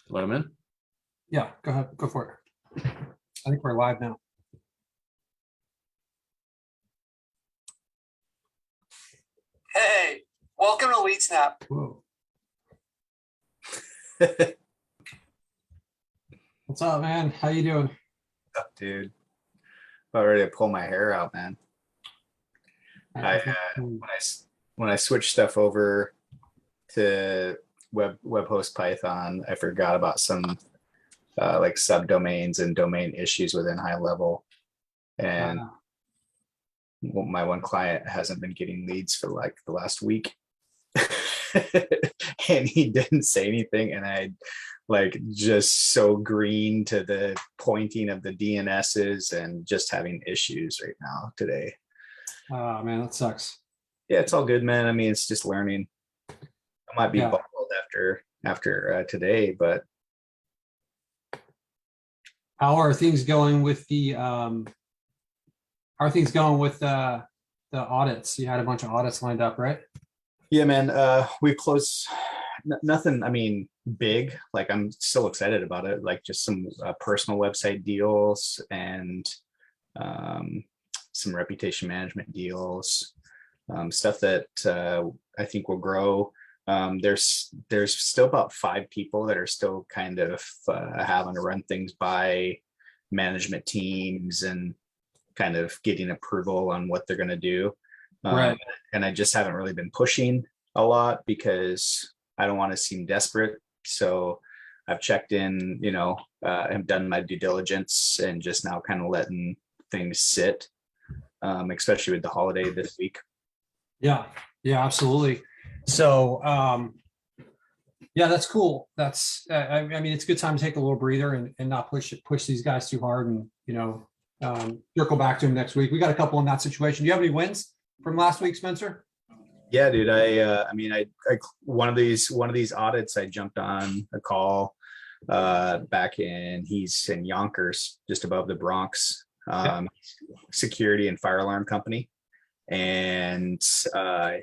Let him in. Yeah, go ahead, go for it. I think we're live now. Hey, welcome to LeadSnap. Whoa. What's up, man? How you doing? What's up, dude? About ready to pull my hair out, man. When I switched stuff over to web host Python, I forgot about some like subdomains and domain issues within high level, and my one client hasn't been getting leads for like the last week. And he didn't say anything, and I like just so green to the pointing of the DNSs and just having issues right now today. Oh man, that sucks. Yeah, it's all good, man. I mean, it's just learning. I might be Yeah. bumbled after today, but How are things going with the the audits? You had a bunch of audits lined up, right? yeah, man, we closed nothing, I mean, big. Like, I'm still excited about it, like just some personal website deals and some reputation management deals, stuff that I think will grow. There's still about 5 people that are still kind of having to run things by management teams and kind of getting approval on what they're going to do. Right. And I just haven't really been pushing a lot because I don't want to seem desperate. So I've checked in, you know, have done my due diligence and just now kind of letting things sit, especially with the holiday this week. Yeah, absolutely. So yeah, that's cool. That's I mean, it's a good time to take a little breather and not push these guys too hard, and you know, circle back to them next week. We got a couple in that situation. Do you have any wins from last week, Spencer? Yeah, dude. I mean, I one of these audits, I jumped on a call back in, he's in Yonkers, just above the Bronx, security and fire alarm company. And I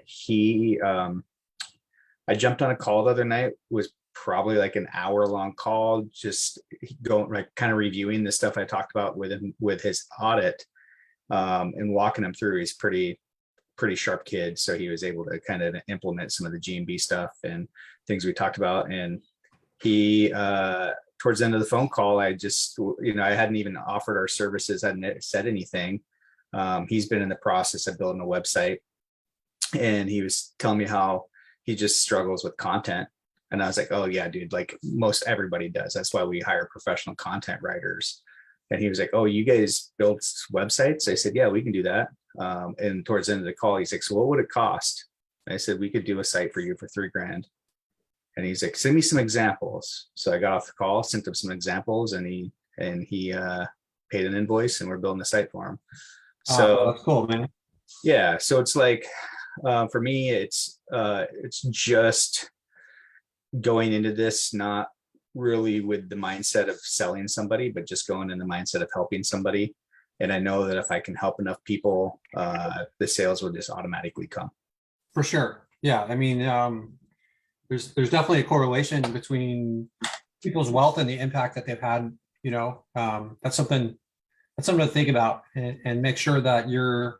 jumped on a call the other night, was probably like an hour-long call, just going like kind of reviewing the stuff I talked about with him with his audit, and walking him through. He's pretty sharp kid, so he was able to kind of implement some of the G&B stuff and things we talked about. And he towards the end of the phone call, I just, you know, I hadn't even offered our services, hadn't said anything. He's been in the process of building a website, and he was telling me how he just struggles with content. And I was like, oh yeah, dude, like most everybody does. That's why we hire professional content writers. And he was like, oh, you guys build websites? I said, yeah, we can do that. And towards the end of the call, he's like, so what would it cost? And I said, we could do a site for you for $3,000. And he's like, send me some examples. So I got off the call, sent him some examples, and he paid an invoice, and we're building a site for him. So that's cool, man. Yeah, so it's like, for me, it's just going into this not really with the mindset of selling somebody, but just going in the mindset of helping somebody. And I know that if I can help enough people, the sales will just automatically come. For sure. Yeah, I mean, there's definitely a correlation between people's wealth and the impact that they've had. You know, that's something to think about, and make sure that you're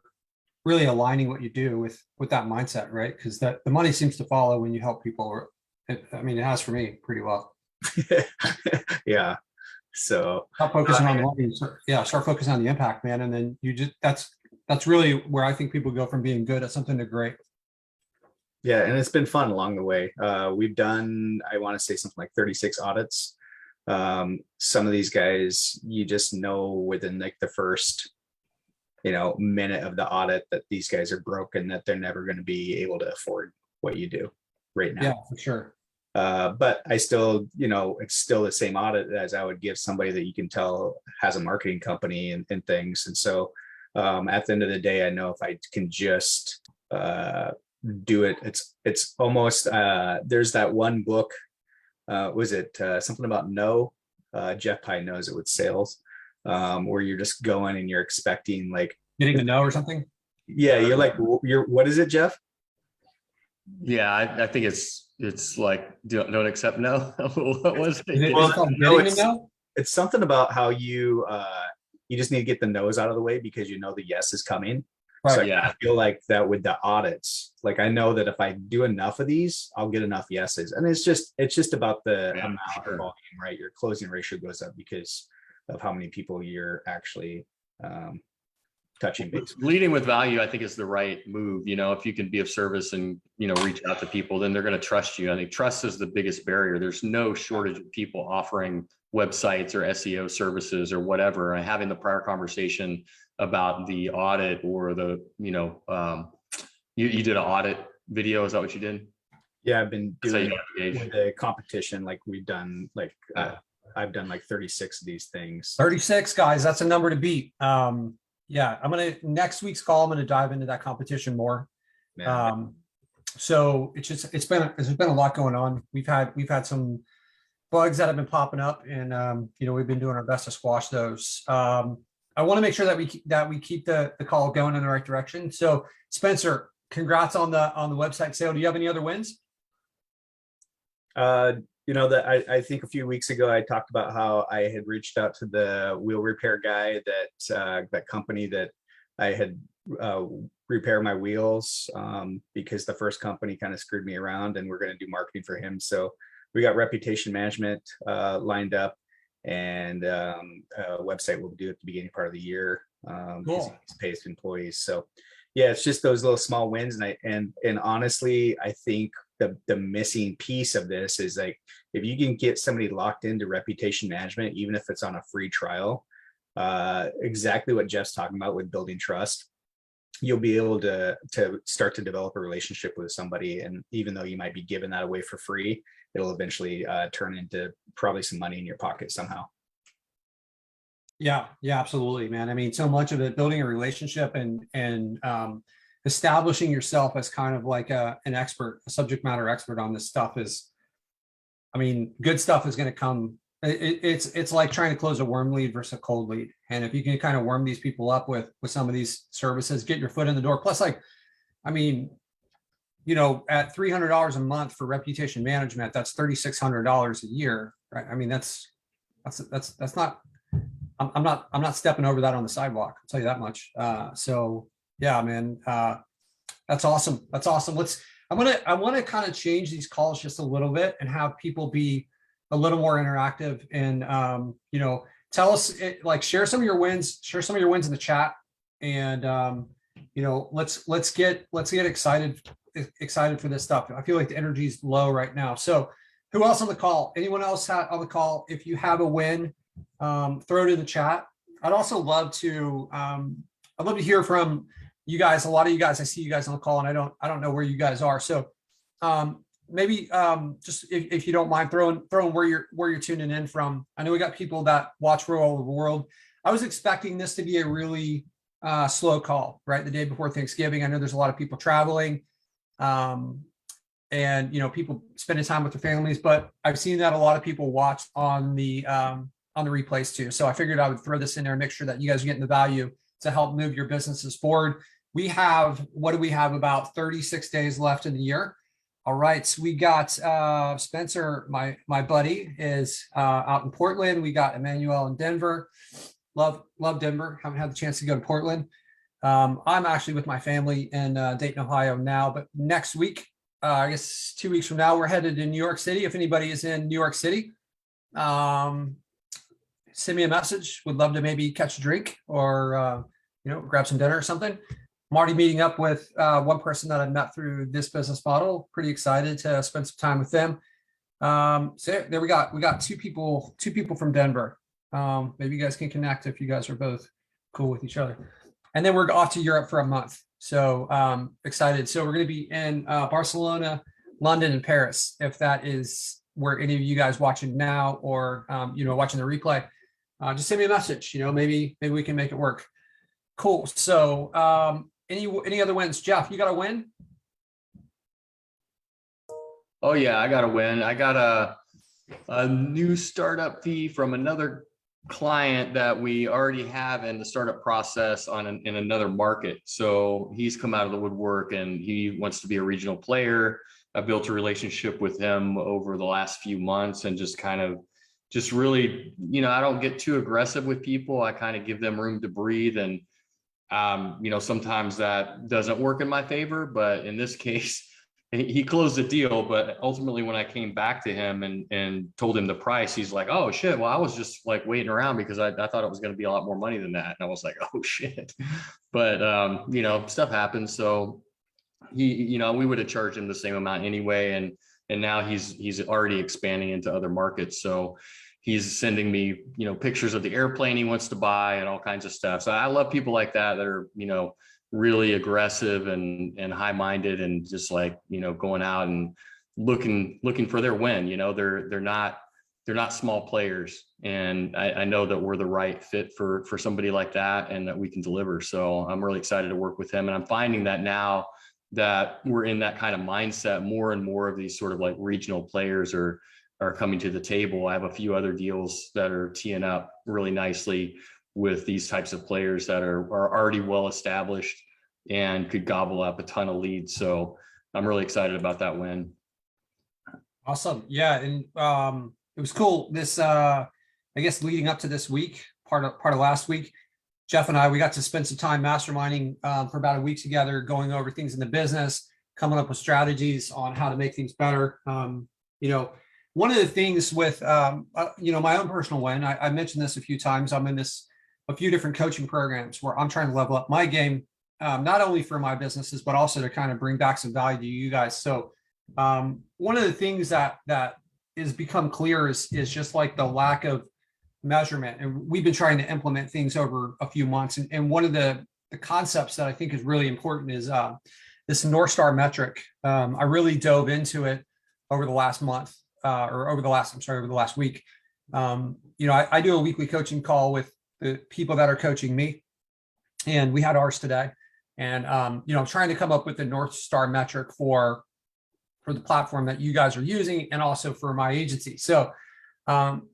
really aligning what you do with that mindset, right? Because the money seems to follow when you help people. I mean, it has for me pretty well. Yeah. So stop focusing on the money. Start focusing on the impact, man. And then you just that's really where I think people go from being good at something to great. Yeah, and it's been fun along the way. We've done, I want to say something like 36 audits. Some of these guys, you just know within like the first, you know, minute of the audit that these guys are broken, that they're never going to be able to afford what you do right now. Yeah, for sure. But I still, you know, it's still the same audit as I would give somebody that you can tell has a marketing company and things. And so at the end of the day, I know if I can just do it, it's almost, there's that one book, was it something about no? Jeff probably knows it with sales, where you're just going and you're expecting like getting a no or something. Yeah, you're like, what is it, Jeff? Yeah, I think it's it's like, don't accept no. What was Is it it? Well, called no, getting to know? it's something about how you just need to get the no's out of the way because you know the yes is coming. So Right. Yeah. I feel like that with the audits, like I know that if I do enough of these, I'll get enough yeses. And it's just about the Yeah, amount sure. of volume, right? Your closing ratio goes up because of how many people you're actually touching base. Leading with value, I think, is the right move. If you can be of service and, reach out to people, then they're going to trust you. I think trust is the biggest barrier. There's no shortage of people offering websites or SEO services or whatever. And having the prior conversation about the audit or the, you did an audit video. Is that what you did? Yeah, I've been That's how you doing got engaged. with the competition, like we've done like I've done like 36 of these things. 36 guys, that's a number to beat. Yeah, next week's call, I'm gonna dive into that competition more. Yeah. So it's been a lot going on. We've had some bugs that have been popping up, and we've been doing our best to squash those. I want to make sure that we keep the call going in the right direction. So Spencer, congrats on the website sale. Do you have any other wins? That I think a few weeks ago I talked about how I had reached out to the wheel repair guy that company that I had repair my wheels because the first company kind of screwed me around, and we're going to do marketing for him. So we got reputation management lined up, and a website we'll do at the beginning part of the year. Cool. He pays employees. So yeah, it's just those little small wins, and honestly, I think the missing piece of this is like if you can get somebody locked into reputation management, even if it's on a free trial, exactly what Jeff's talking about with building trust, you'll be able to start to develop a relationship with somebody, and even though you might be giving that away for free, it'll eventually turn into probably some money in your pocket somehow. Yeah, absolutely, man. I mean, so much of it, building a relationship and establishing yourself as kind of like an expert, a subject matter expert on this stuff is, I mean, good stuff is going to come. It's like trying to close a warm lead versus a cold lead. And if you can kind of warm these people up with some of these services, get your foot in the door. Plus, like, I mean, at $300 a month for reputation management, that's $3,600 a year, right? I mean, that's not. I'm not stepping over that on the sidewalk. I'll tell you that much. So yeah, man, that's awesome. That's awesome. I want to kind of change these calls just a little bit and have people be a little more interactive and, tell us, share some of your wins in the chat. And, let's get excited for this stuff. I feel like the energy is low right now. So who else on the call? Anyone else on the call? If you have a win, throw it in the chat. I'd also love to hear from you guys. A lot of you guys, I see you guys on the call, and I don't know where you guys are. So maybe just if you don't mind throwing where you're tuning in from. I know we got people that watch all over the world. I was expecting this to be a really slow call, right? The day before Thanksgiving. I know there's a lot of people traveling, and people spending time with their families, but I've seen that a lot of people watch on the replays too. So I figured I would throw this in there and make sure that you guys are getting the value to help move your businesses forward. We have about 36 days left in the year. All right. So we got Spencer, my buddy, is out in Portland. We got Emmanuel in Denver. Love Denver. Haven't had the chance to go to Portland. I'm actually with my family in Dayton, Ohio now, but next week, I guess 2 weeks from now, we're headed to New York City. If anybody is in New York City, send me a message. Would love to maybe catch a drink or, grab some dinner or something. I'm already meeting up with one person that I met through this business model. Pretty excited to spend some time with them. So there we got two people from Denver. Maybe you guys can connect if you guys are both cool with each other. And then we're off to Europe for a month. So excited. So we're going to be in Barcelona, London, and Paris. If that is where any of you guys watching now or watching the replay, just send me a message. Maybe we can make it work. Cool. So any other wins? Jeff, you got a win? Oh yeah, I got a win. I got a new startup fee from another client that we already have in the startup process in another market. So he's come out of the woodwork and he wants to be a regional player. I built a relationship with him over the last few months, and just kind of just really, I don't get too aggressive with people. I kind of give them room to breathe. And, sometimes that doesn't work in my favor, but in this case, he closed the deal. But ultimately, when I came back to him and told him the price, he's like, "Oh shit. Well, I was just like waiting around because I thought it was going to be a lot more money than that." And I was like, "Oh shit." But, stuff happens. So we would have charged him the same amount anyway. And now he's already expanding into other markets. So he's sending me, pictures of the airplane he wants to buy and all kinds of stuff. So I love people like that are, really aggressive and high-minded, and just like, going out and looking for their win. They're not small players. And I know that we're the right fit for somebody like that, and that we can deliver. So I'm really excited to work with him. And I'm finding that now that we're in that kind of mindset, more and more of these sort of like regional players are coming to the table. I have a few other deals that are teeing up really nicely with these types of players that are already well established and could gobble up a ton of leads. So I'm really excited about that win. Awesome. Yeah. And it was cool. This, I guess leading up to this week, part of last week, Jeff and we got to spend some time masterminding for about a week together, going over things in the business, coming up with strategies on how to make things better. One of the things with, my own personal win, I mentioned this a few times. I'm in a few different coaching programs where I'm trying to level up my game, not only for my businesses, but also to kind of bring back some value to you guys. So one of the things that is become clear is just like the lack of measurement. And we've been trying to implement things over a few months. And one of the concepts that I think is really important is this NorthStar Metric. I really dove into it over the last month, over the last week. I do a weekly coaching call with the people that are coaching me, and we had ours today. And I'm trying to come up with the NorthStar Metric for the platform that you guys are using, and also for my agency. So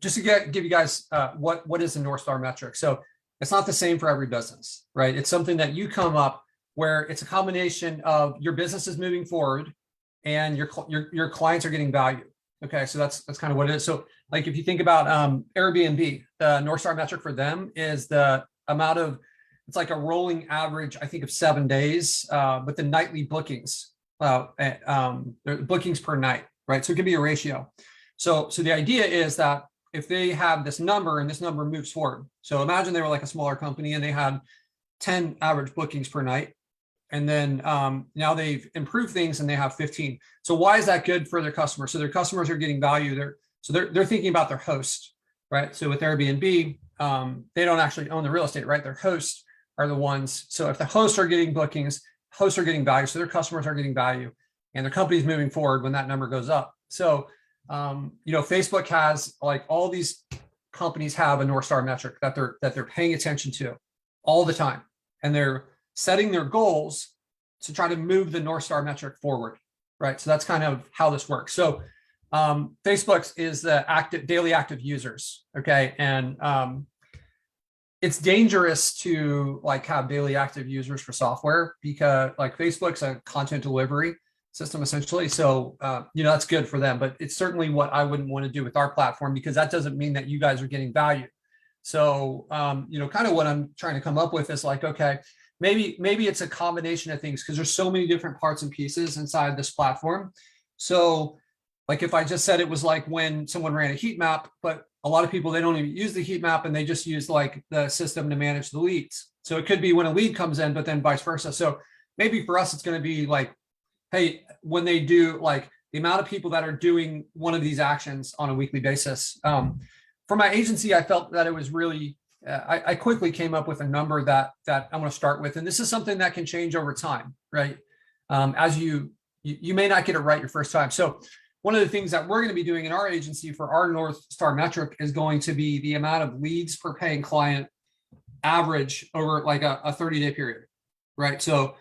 just to give you guys what is the NorthStar Metric. So it's not the same for every business, right? It's something that you come up where it's a combination of your business is moving forward and your clients are getting value. Okay, so that's kind of what it is. So like if you think about Airbnb, the NorthStar Metric for them is the amount of, it's like a rolling average, I think, of 7 days, but the nightly bookings, bookings per night, right? So it could be a ratio. So the idea is that if they have this number and this number moves forward, so imagine they were like a smaller company and they had 10 average bookings per night. And then now they've improved things and they have 15. So why is that good for their customers? So their customers are getting value. They're thinking about their host, right? So with Airbnb, they don't actually own the real estate, right? Their hosts are the ones. So if the hosts are getting bookings, hosts are getting value. So their customers are getting value, and their company's moving forward when that number goes up. So Facebook has, like, all these companies have a NorthStar metric that they're paying attention to all the time, and they're setting their goals to try to move the NorthStar metric forward, right? So that's kind of how this works. So Facebook is the daily active users, okay? And it's dangerous to like have daily active users for software, because like Facebook's a content delivery system essentially. So, that's good for them, but it's certainly what I wouldn't want to do with our platform, because that doesn't mean that you guys are getting value. So, kind of what I'm trying to come up with is like, okay, maybe it's a combination of things, because there's so many different parts and pieces inside this platform. So like if I just said it was like when someone ran a heat map, but a lot of people, they don't even use the heat map and they just use like the system to manage the leads. So it could be when a lead comes in, but then vice versa. So maybe for us, it's going to be like, hey, when they do like the amount of people that are doing one of these actions on a weekly basis. For my agency, I felt that it was really, I quickly came up with a number that I want to start with. And this is something that can change over time, right? As you may not get it right your first time. So one of the things that we're going to be doing in our agency for our NorthStar metric is going to be the amount of leads per paying client average over like a 30-day period, right? So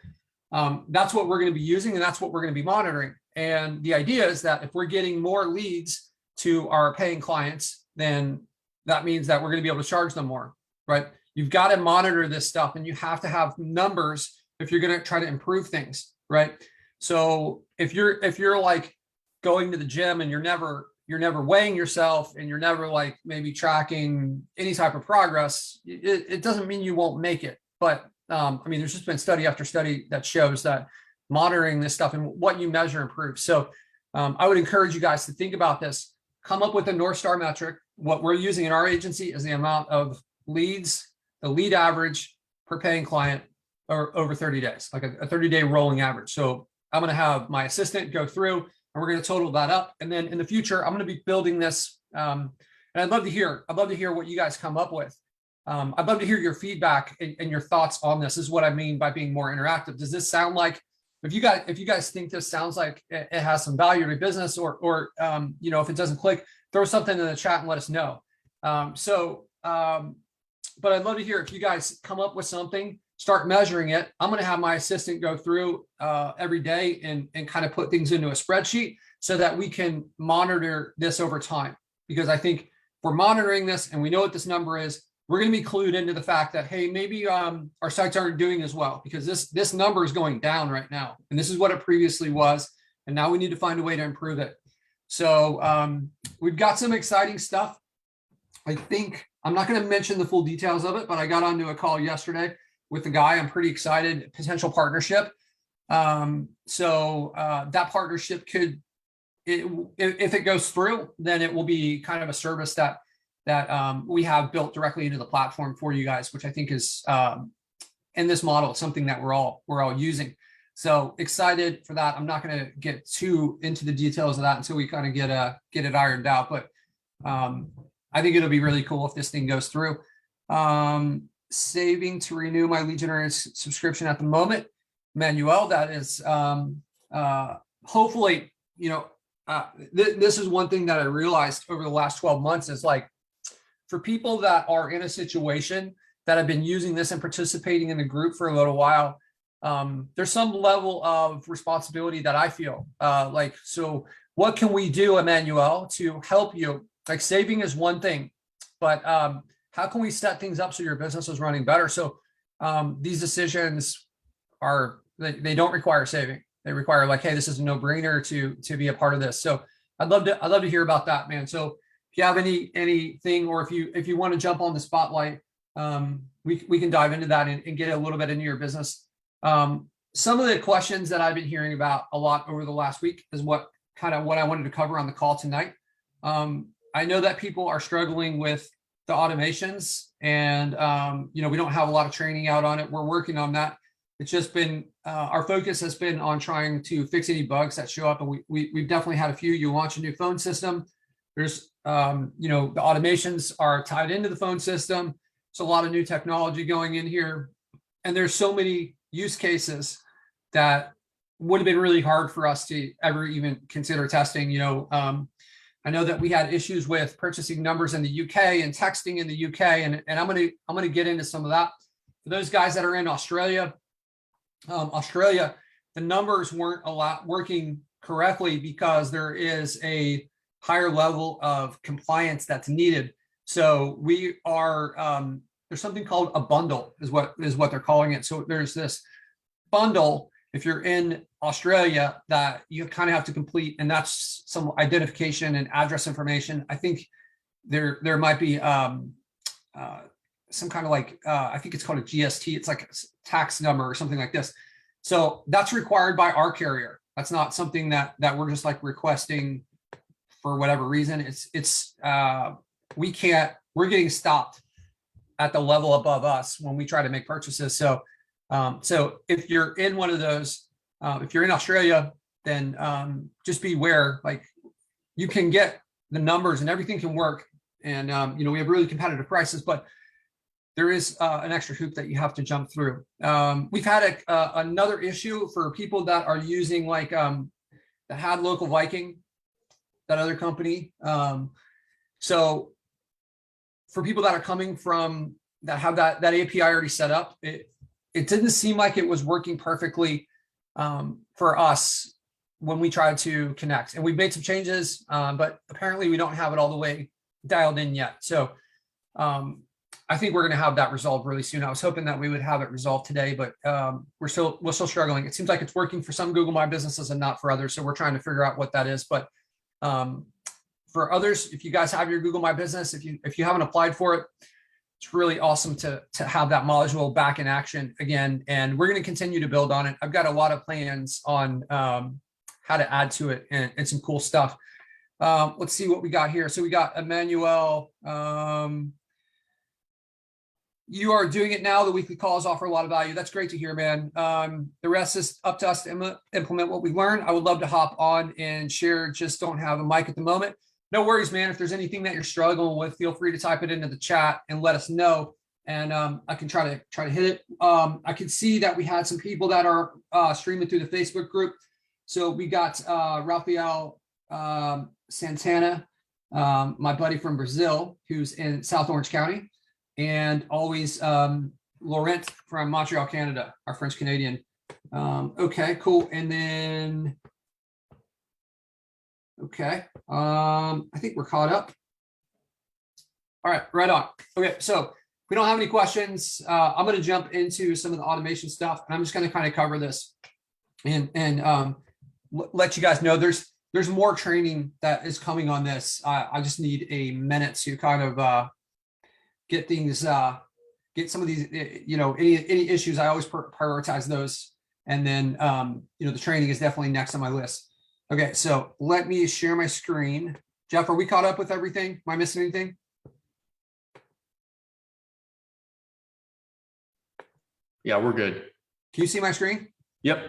that's what we're going to be using, and that's what we're going to be monitoring. And the idea is that if we're getting more leads to our paying clients, then that means that we're going to be able to charge them more, right? You've got to monitor this stuff, and you have to have numbers if you're going to try to improve things, right? So if you're like going to the gym and you're never weighing yourself and you're never like maybe tracking any type of progress, it doesn't mean you won't make it. But I mean, there's just been study after study that shows that monitoring this stuff and what you measure improves. So I would encourage you guys to think about this, come up with a NorthStar metric. What we're using in our agency is the amount of leads, the lead average per paying client or over 30 days, like a 30-day rolling average. So I'm going to have my assistant go through and we're going to total that up. And then in the future, I'm going to be building this. And I'd love to hear what you guys come up with. I'd love to hear your feedback and your thoughts on this. This is what I mean by being more interactive. Does this sound like, if you guys think this sounds like it has some value to your business, or you know, if it doesn't click, throw something in the chat and let us know. But I'd love to hear if you guys come up with something, start measuring it. I'm going to have my assistant go through every day and kind of put things into a spreadsheet so that we can monitor this over time. Because I think if we're monitoring this and we know what this number is, we're going to be clued into the fact that, hey, maybe our sites aren't doing as well because this number is going down right now. And this is what it previously was. And now we need to find a way to improve it. So we've got some exciting stuff. I think I'm not going to mention the full details of it, but I got onto a call yesterday with the guy. I'm pretty excited, potential partnership. That partnership could, if it goes through, then it will be kind of a service that we have built directly into the platform for you guys, which I think is in this model, something that we're all using. So excited for that. I'm not going to get too into the details of that until we kind of get it ironed out. But I think it'll be really cool if this thing goes through. Saving to renew my lead generation subscription at the moment, Manuel. That is hopefully, you know, this is one thing that I realized over the last 12 months is like, for people that are in a situation that have been using this and participating in the group for a little while, there's some level of responsibility that I feel like, so what can we do, Emmanuel, to help you? Like saving is one thing, but how can we set things up so your business is running better? So these decisions they don't require saving. They require like, hey, this is a no-brainer to be a part of this. So I'd love to hear about that, man. So if you have anything, or if you want to jump on the spotlight, we can dive into that and get a little bit into your business. Some of the questions that I've been hearing about a lot over the last week is what I wanted to cover on the call tonight. I know that people are struggling with the automations, and you know, we don't have a lot of training out on it. We're working on that. It's just been our focus has been on trying to fix any bugs that show up, and we've definitely had a few. You launch a new phone system, there's you know, the automations are tied into the phone system. It's a lot of new technology going in here, and there's so many use cases that would have been really hard for us to ever even consider testing. You know, I know that we had issues with purchasing numbers in the UK and texting in the UK, and I'm gonna get into some of that. For those guys that are in Australia, the numbers weren't working correctly because there is a higher level of compliance that's needed. So we are there's something called a bundle is what they're calling it. So there's this bundle if you're in Australia that you kind of have to complete, and that's some identification and address information. I think there might be some kind of like I think it's called a GST. It's like a tax number or something like this. So that's required by our carrier. That's not something that we're just like requesting for whatever reason. We're getting stopped at the level above us when we try to make purchases. So if you're in one of those, if you're in Australia, then just be aware, like you can get the numbers and everything can work. And, you know, we have really competitive prices, but there is an extra hoop that you have to jump through. We've had another issue for people that are using like that had Local Viking, that other company. So for people that are coming from that have that API already set up, it didn't seem like it was working perfectly for us when we tried to connect. And we've made some changes, but apparently we don't have it all the way dialed in yet. So I think we're going to have that resolved really soon. I was hoping that we would have it resolved today, but we're still struggling. It seems like it's working for some Google My Businesses and not for others. So we're trying to figure out what that is. But for others, if you guys have your Google My Business, if you haven't applied for it, it's really awesome to have that module back in action again. And we're going to continue to build on it. I've got a lot of plans on how to add to it and some cool stuff. Let's see what we got here. So we got Emmanuel. You are doing it now. The weekly calls offer a lot of value. That's great to hear, man. The rest is up to us to implement what we learned. I would love to hop on and share. Just don't have a mic at the moment. No worries, man. If there's anything that you're struggling with, feel free to type it into the chat and let us know. And I can try to hit it. I can see that we had some people that are streaming through the Facebook group. So we got Rafael Santana, my buddy from Brazil, who's in South Orange County. And always Laurent from Montreal, Canada, our French Canadian. Okay, cool. And then, okay, I think we're caught up. All right, right on. Okay, so if we don't have any questions, I'm going to jump into some of the automation stuff, and I'm just going to kind of cover this and let you guys know there's more training that is coming on this. I just need a minute to kind of get things, get some of these, any issues. I always prioritize those. And then, the training is definitely next on my list. Okay, so let me share my screen. Jeff, are we caught up with everything? Am I missing anything? Yeah, we're good. Can you see my screen? Yep.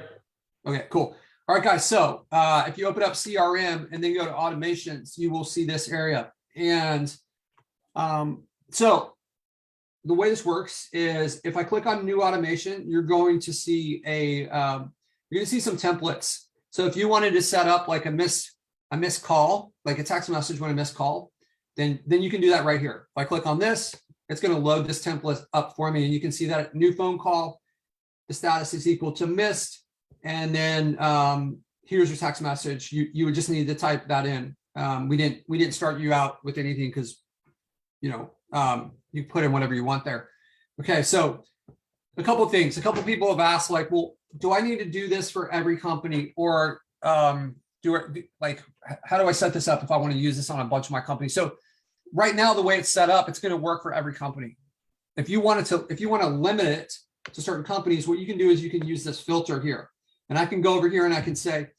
Okay, cool. All right, guys. So if you open up CRM and then go to automations, you will see this area. And so the way this works is if I click on new automation, you're going to see some templates. So if you wanted to set up like a missed call, like a text message when a missed call, then you can do that right here. If I click on this, it's going to load this template up for me. And you can see that new phone call, the status is equal to missed. And then here's your text message. You would just need to type that in. We didn't start you out with anything because, you put in whatever you want there. Okay, so a couple of things. A couple of people have asked, like, well, do I need to do this for every company, or how do I set this up if I want to use this on a bunch of my companies? So right now, the way it's set up, it's going to work for every company. If you want to limit it to certain companies, what you can do is you can use this filter here, and I can go over here and I can say,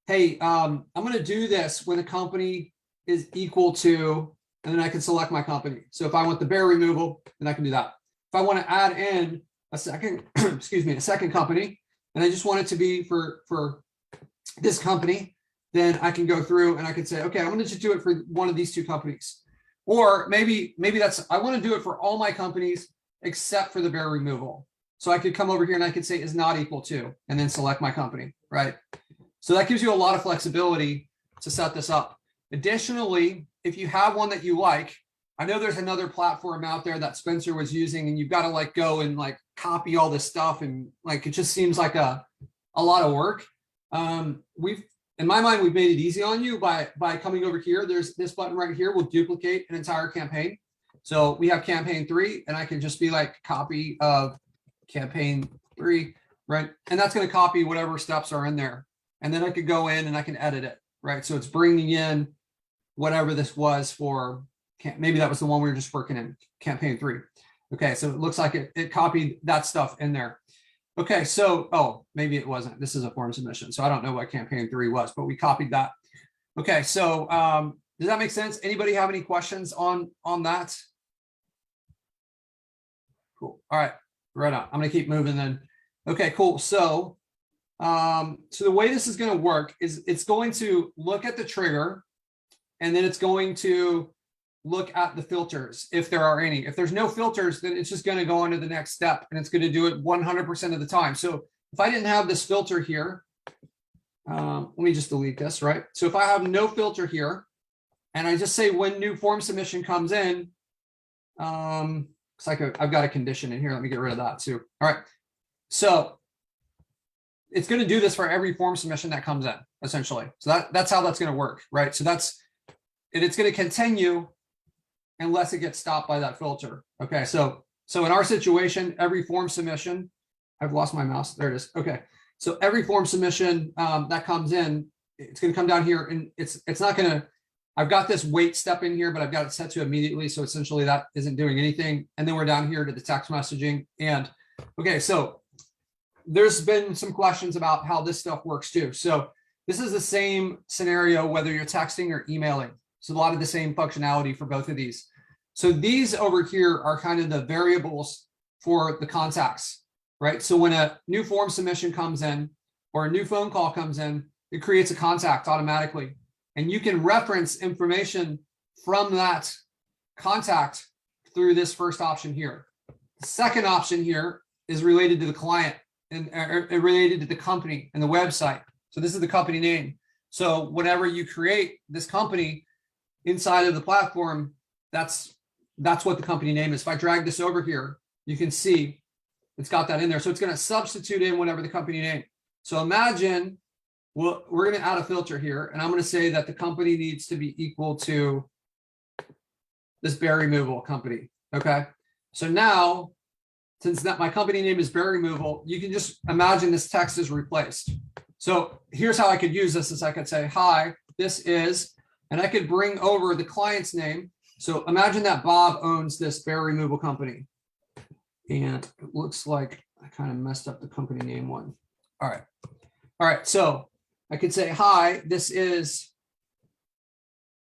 hey, I'm going to do this when a company is equal to. And then I can select my company. So if I want the bear removal, then I can do that. If I want to add in a second, a second company, and I just want it to be for this company, then I can go through and I can say, okay, I'm going to just do it for one of these two companies. Or maybe I want to do it for all my companies except for the bear removal. So I could come over here and I could say is not equal to, and then select my company, right? So that gives you a lot of flexibility to set this up. Additionally, if you have one that you like, I know there's another platform out there that Spencer was using, and you've got to go and copy all this stuff, and it just seems like a lot of work. In my mind, we've made it easy on you by coming over here. There's this button right here will duplicate an entire campaign. So we have campaign 3, and I can just be copy of campaign 3, right? And that's going to copy whatever steps are in there. And then I could go in and I can edit it, right? So it's bringing in whatever this was for, maybe that was the one we were just working in, campaign 3. Okay, so it looks like it copied that stuff in there. Okay, so, maybe it wasn't. This is a form submission, so I don't know what campaign 3 was, but we copied that. Okay, so does that make sense? Anybody have any questions on that? Cool. All right, right on. I'm gonna keep moving then. Okay, cool. So, so the way this is gonna work is it's going to look at the trigger, and then it's going to look at the filters, if there are any. If there's no filters, then it's just going to go on to the next step, and it's going to do it 100% of the time. So if I didn't have this filter here, let me just delete this, right? So if I have no filter here, and I just say when new form submission comes in, it's like I've got a condition in here. Let me get rid of that too. All right. So it's going to do this for every form submission that comes in, essentially. So that's how that's going to work, right? So it's going to continue unless it gets stopped by that filter. Okay, so in our situation, every form submission, I've lost my mouse. There it is. Okay, so every form submission that comes in, it's going to come down here, and it's not going to. I've got this wait step in here, but I've got it set to immediately. So essentially that isn't doing anything. And then we're down here to the text messaging. And okay, so there's been some questions about how this stuff works too. So this is the same scenario, whether you're texting or emailing. So a lot of the same functionality for both of these. So these over here are kind of the variables for the contacts, right? So when a new form submission comes in or a new phone call comes in, it creates a contact automatically. And you can reference information from that contact through this first option here. The second option here is related to the client and related to the company and the website. So this is the company name. So whenever you create this company inside of the platform, that's what the company name is. If I drag this over here, you can see it's got that in there. So it's going to substitute in whatever the company name. So imagine, well, we're going to add a filter here, and I'm going to say that the company needs to be equal to this bear removal company. Okay. So now, since that my company name is bear removal, you can just imagine this text is replaced. So here's how I could use this is I could say, hi, this is, and I could bring over the client's name. So imagine that Bob owns this bear removal company. And it looks like I kind of messed up the company name one. All right. All right. So I could say, hi, this is,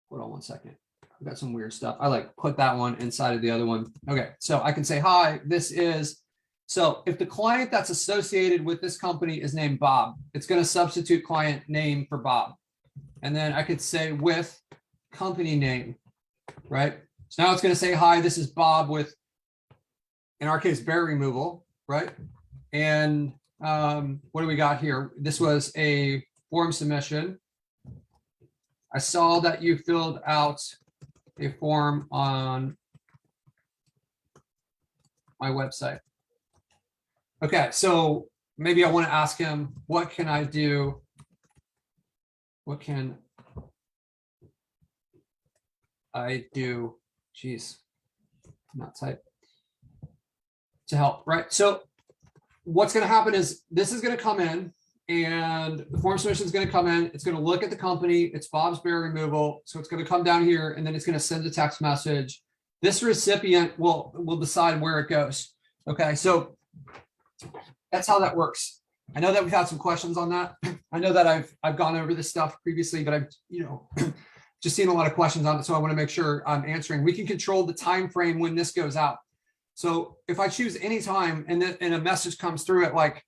hold on one second. I've got some weird stuff. I like put that one inside of the other one. Okay. So I can say, hi, this is, so if the client that's associated with this company is named Bob, it's going to substitute client name for Bob. And then I could say with company name, right? So now it's going to say, hi, this is Bob with, in our case, bear removal, right? And what do we got here? This was a form submission. I saw that you filled out a form on my website. Okay, so maybe I want to ask him, what can I do? What can I do? Geez, not type to help, right? So what's going to happen is this is going to come in and the form submission is going to come in. It's going to look at the company. It's Bob's bear removal. So it's going to come down here and then it's going to send a text message. This recipient will decide where it goes. Okay, so that's how that works. I know that we've had some questions on that. I know that I've gone over this stuff previously, but I've just seen a lot of questions on it. So I want to make sure I'm answering. We can control the time frame when this goes out. So if I choose any time and a message comes through at like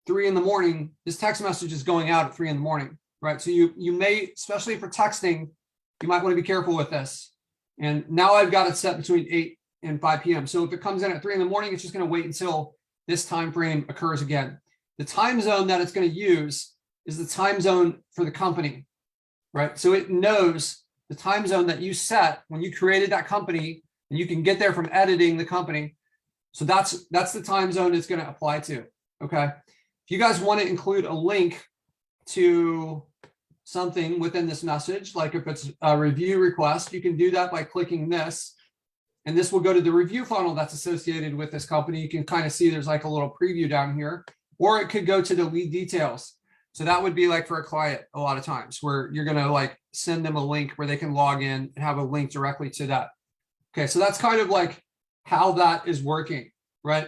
3 in the morning, this text message is going out at 3 in the morning, right? So you may, especially for texting, you might want to be careful with this. And now I've got it set between 8 and 5 p.m. So if it comes in at 3 in the morning, it's just going to wait until this time frame occurs again. The time zone that it's going to use is the time zone for the company, right? So it knows the time zone that you set when you created that company, and you can get there from editing the company. So that's the time zone it's going to apply to. Okay. If you guys want to include a link to something within this message, like if it's a review request, you can do that by clicking this. And this will go to the review funnel that's associated with this company. You can kind of see there's like a little preview down here, or it could go to the lead details. So that would be like for a client a lot of times where you're going to like send them a link where they can log in and have a link directly to that. Okay, so that's kind of like how that is working, right?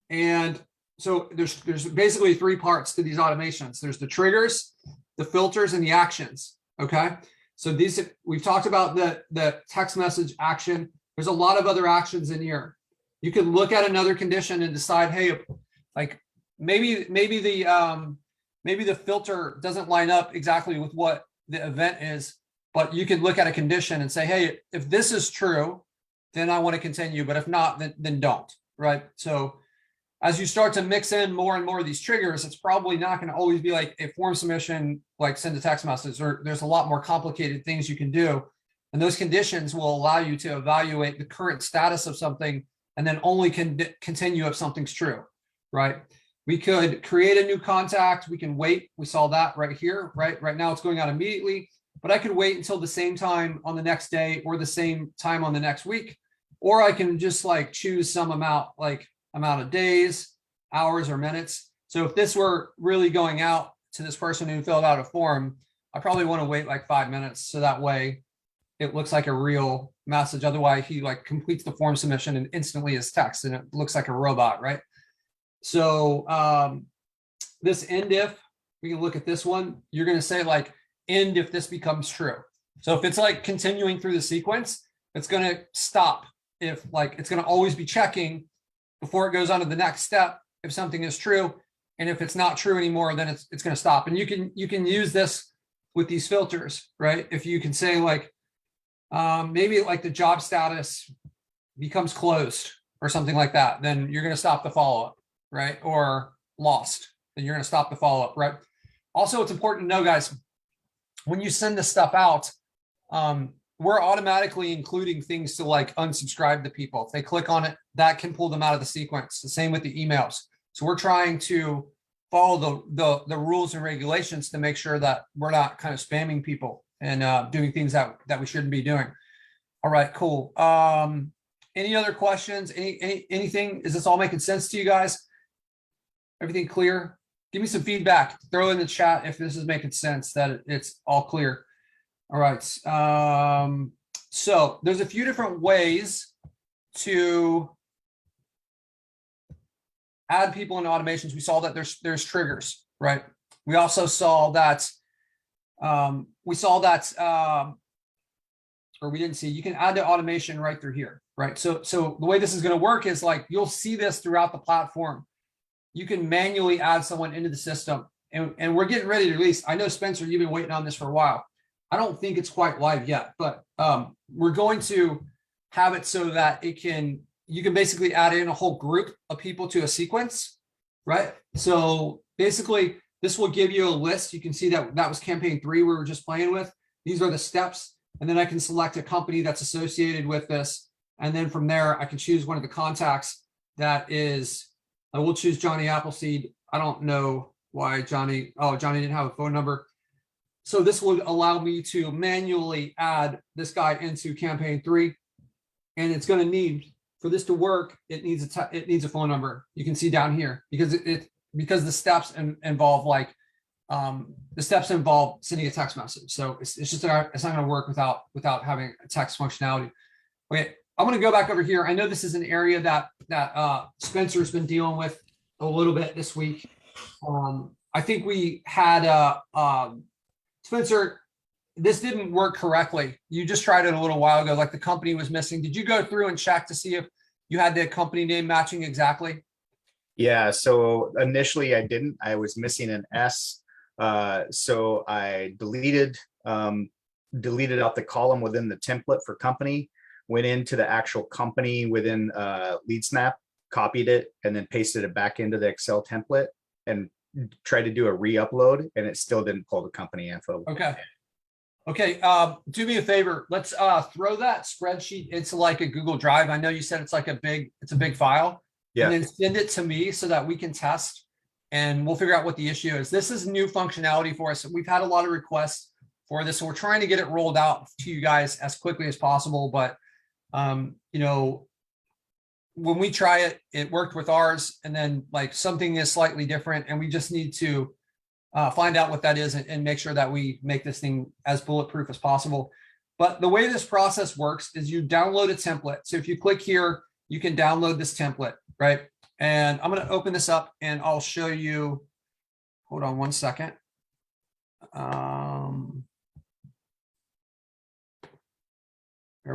And so there's basically 3 parts to these automations. There's the triggers, the filters, and the actions. Okay, so these we've talked about the text message action. There's a lot of other actions in here. You can look at another condition and decide, hey, like maybe the filter doesn't line up exactly with what the event is, but you can look at a condition and say, hey, if this is true, then I want to continue, but if not, then don't, right? So as you start to mix in more and more of these triggers, it's probably not going to always be like a form submission, like send a text message, or there's a lot more complicated things you can do. And those conditions will allow you to evaluate the current status of something and then only continue if something's true, right? We could create a new contact. We can wait. We saw that right here, right? Right now it's going out immediately. but I could wait until the same time on the next day or the same time on the next week. Or I can just like choose some amount, like amount of days, hours, or minutes. So if this were really going out to this person who filled out a form, I probably want to wait like 5 minutes. So that way it looks like a real message. Otherwise he like completes the form submission and instantly is text and it looks like a robot, right? So this end if, we can look at this one, you're going to say like end if this becomes true. So if it's like continuing through the sequence, it's going to stop. If like, it's going to always be checking before it goes on to the next step if something is true. And if it's not true anymore, then it's going to stop. And you can use this with these filters, right? If you can say like, maybe like the job status becomes closed or something like that, then you're going to stop the follow-up, right? Or lost, then you're going to stop the follow-up, right? Also, it's important to know, guys, when you send this stuff out, we're automatically including things to like unsubscribe to people. If they click on it, that can pull them out of the sequence. The same with the emails. So we're trying to follow the rules and regulations to make sure that we're not kind of spamming people and doing things that we shouldn't be doing. All right, cool. Any other questions? Anything? Is this all making sense to you guys? Everything clear? Give me some feedback. Throw in the chat if this is making sense, that it's all clear. All right. So there's a few different ways to add people into automations. We saw that there's triggers, right? We also saw that or we didn't see, you can add the automation right through here, right? So the way this is going to work is like, you'll see this throughout the platform. You can manually add someone into the system, and we're getting ready to release. I know, Spencer, you've been waiting on this for a while. I don't think it's quite live yet, but we're going to have it so that you can basically add in a whole group of people to a sequence, right? So basically this will give you a list. You can see that was campaign 3 we were just playing with. These are the steps. And then I can select a company that's associated with this. And then from there, I can choose one of the contacts that is, I will choose Johnny Appleseed. I don't know why Johnny didn't have a phone number. So this would allow me to manually add this guy into campaign 3. And it's going to need, for this to work, it needs a phone number. You can see down here because the steps involve like the steps involve sending a text message. So it's just it's not going to work without having a text functionality. Okay, I'm going to go back over here. I know this is an area that Spencer's been dealing with a little bit this week. I think we had Spencer, this didn't work correctly. You just tried it a little while ago, like the company was missing. Did you go through and check to see if you had the company name matching exactly? Yeah, so initially I didn't. I was missing an S. So I deleted out the column within the template for company, went into the actual company within LeadSnap, copied it, and then pasted it back into the Excel template and tried to do a re-upload, and it still didn't pull the company info. Okay, do me a favor. Let's throw that spreadsheet into like a Google Drive. I know you said it's a big file. Yeah. And then send it to me so that we can test and we'll figure out what the issue is. This is new functionality for us. We've had a lot of requests for this, so we're trying to get it rolled out to you guys as quickly as possible. But you know, when we try it, it worked with ours, and then like something is slightly different, and we just need to find out what that is and make sure that we make this thing as bulletproof as possible. But the way this process works is you download a template. So if you click here, you can download this template, right? And I'm going to open this up and I'll show you. Hold on one second. Bear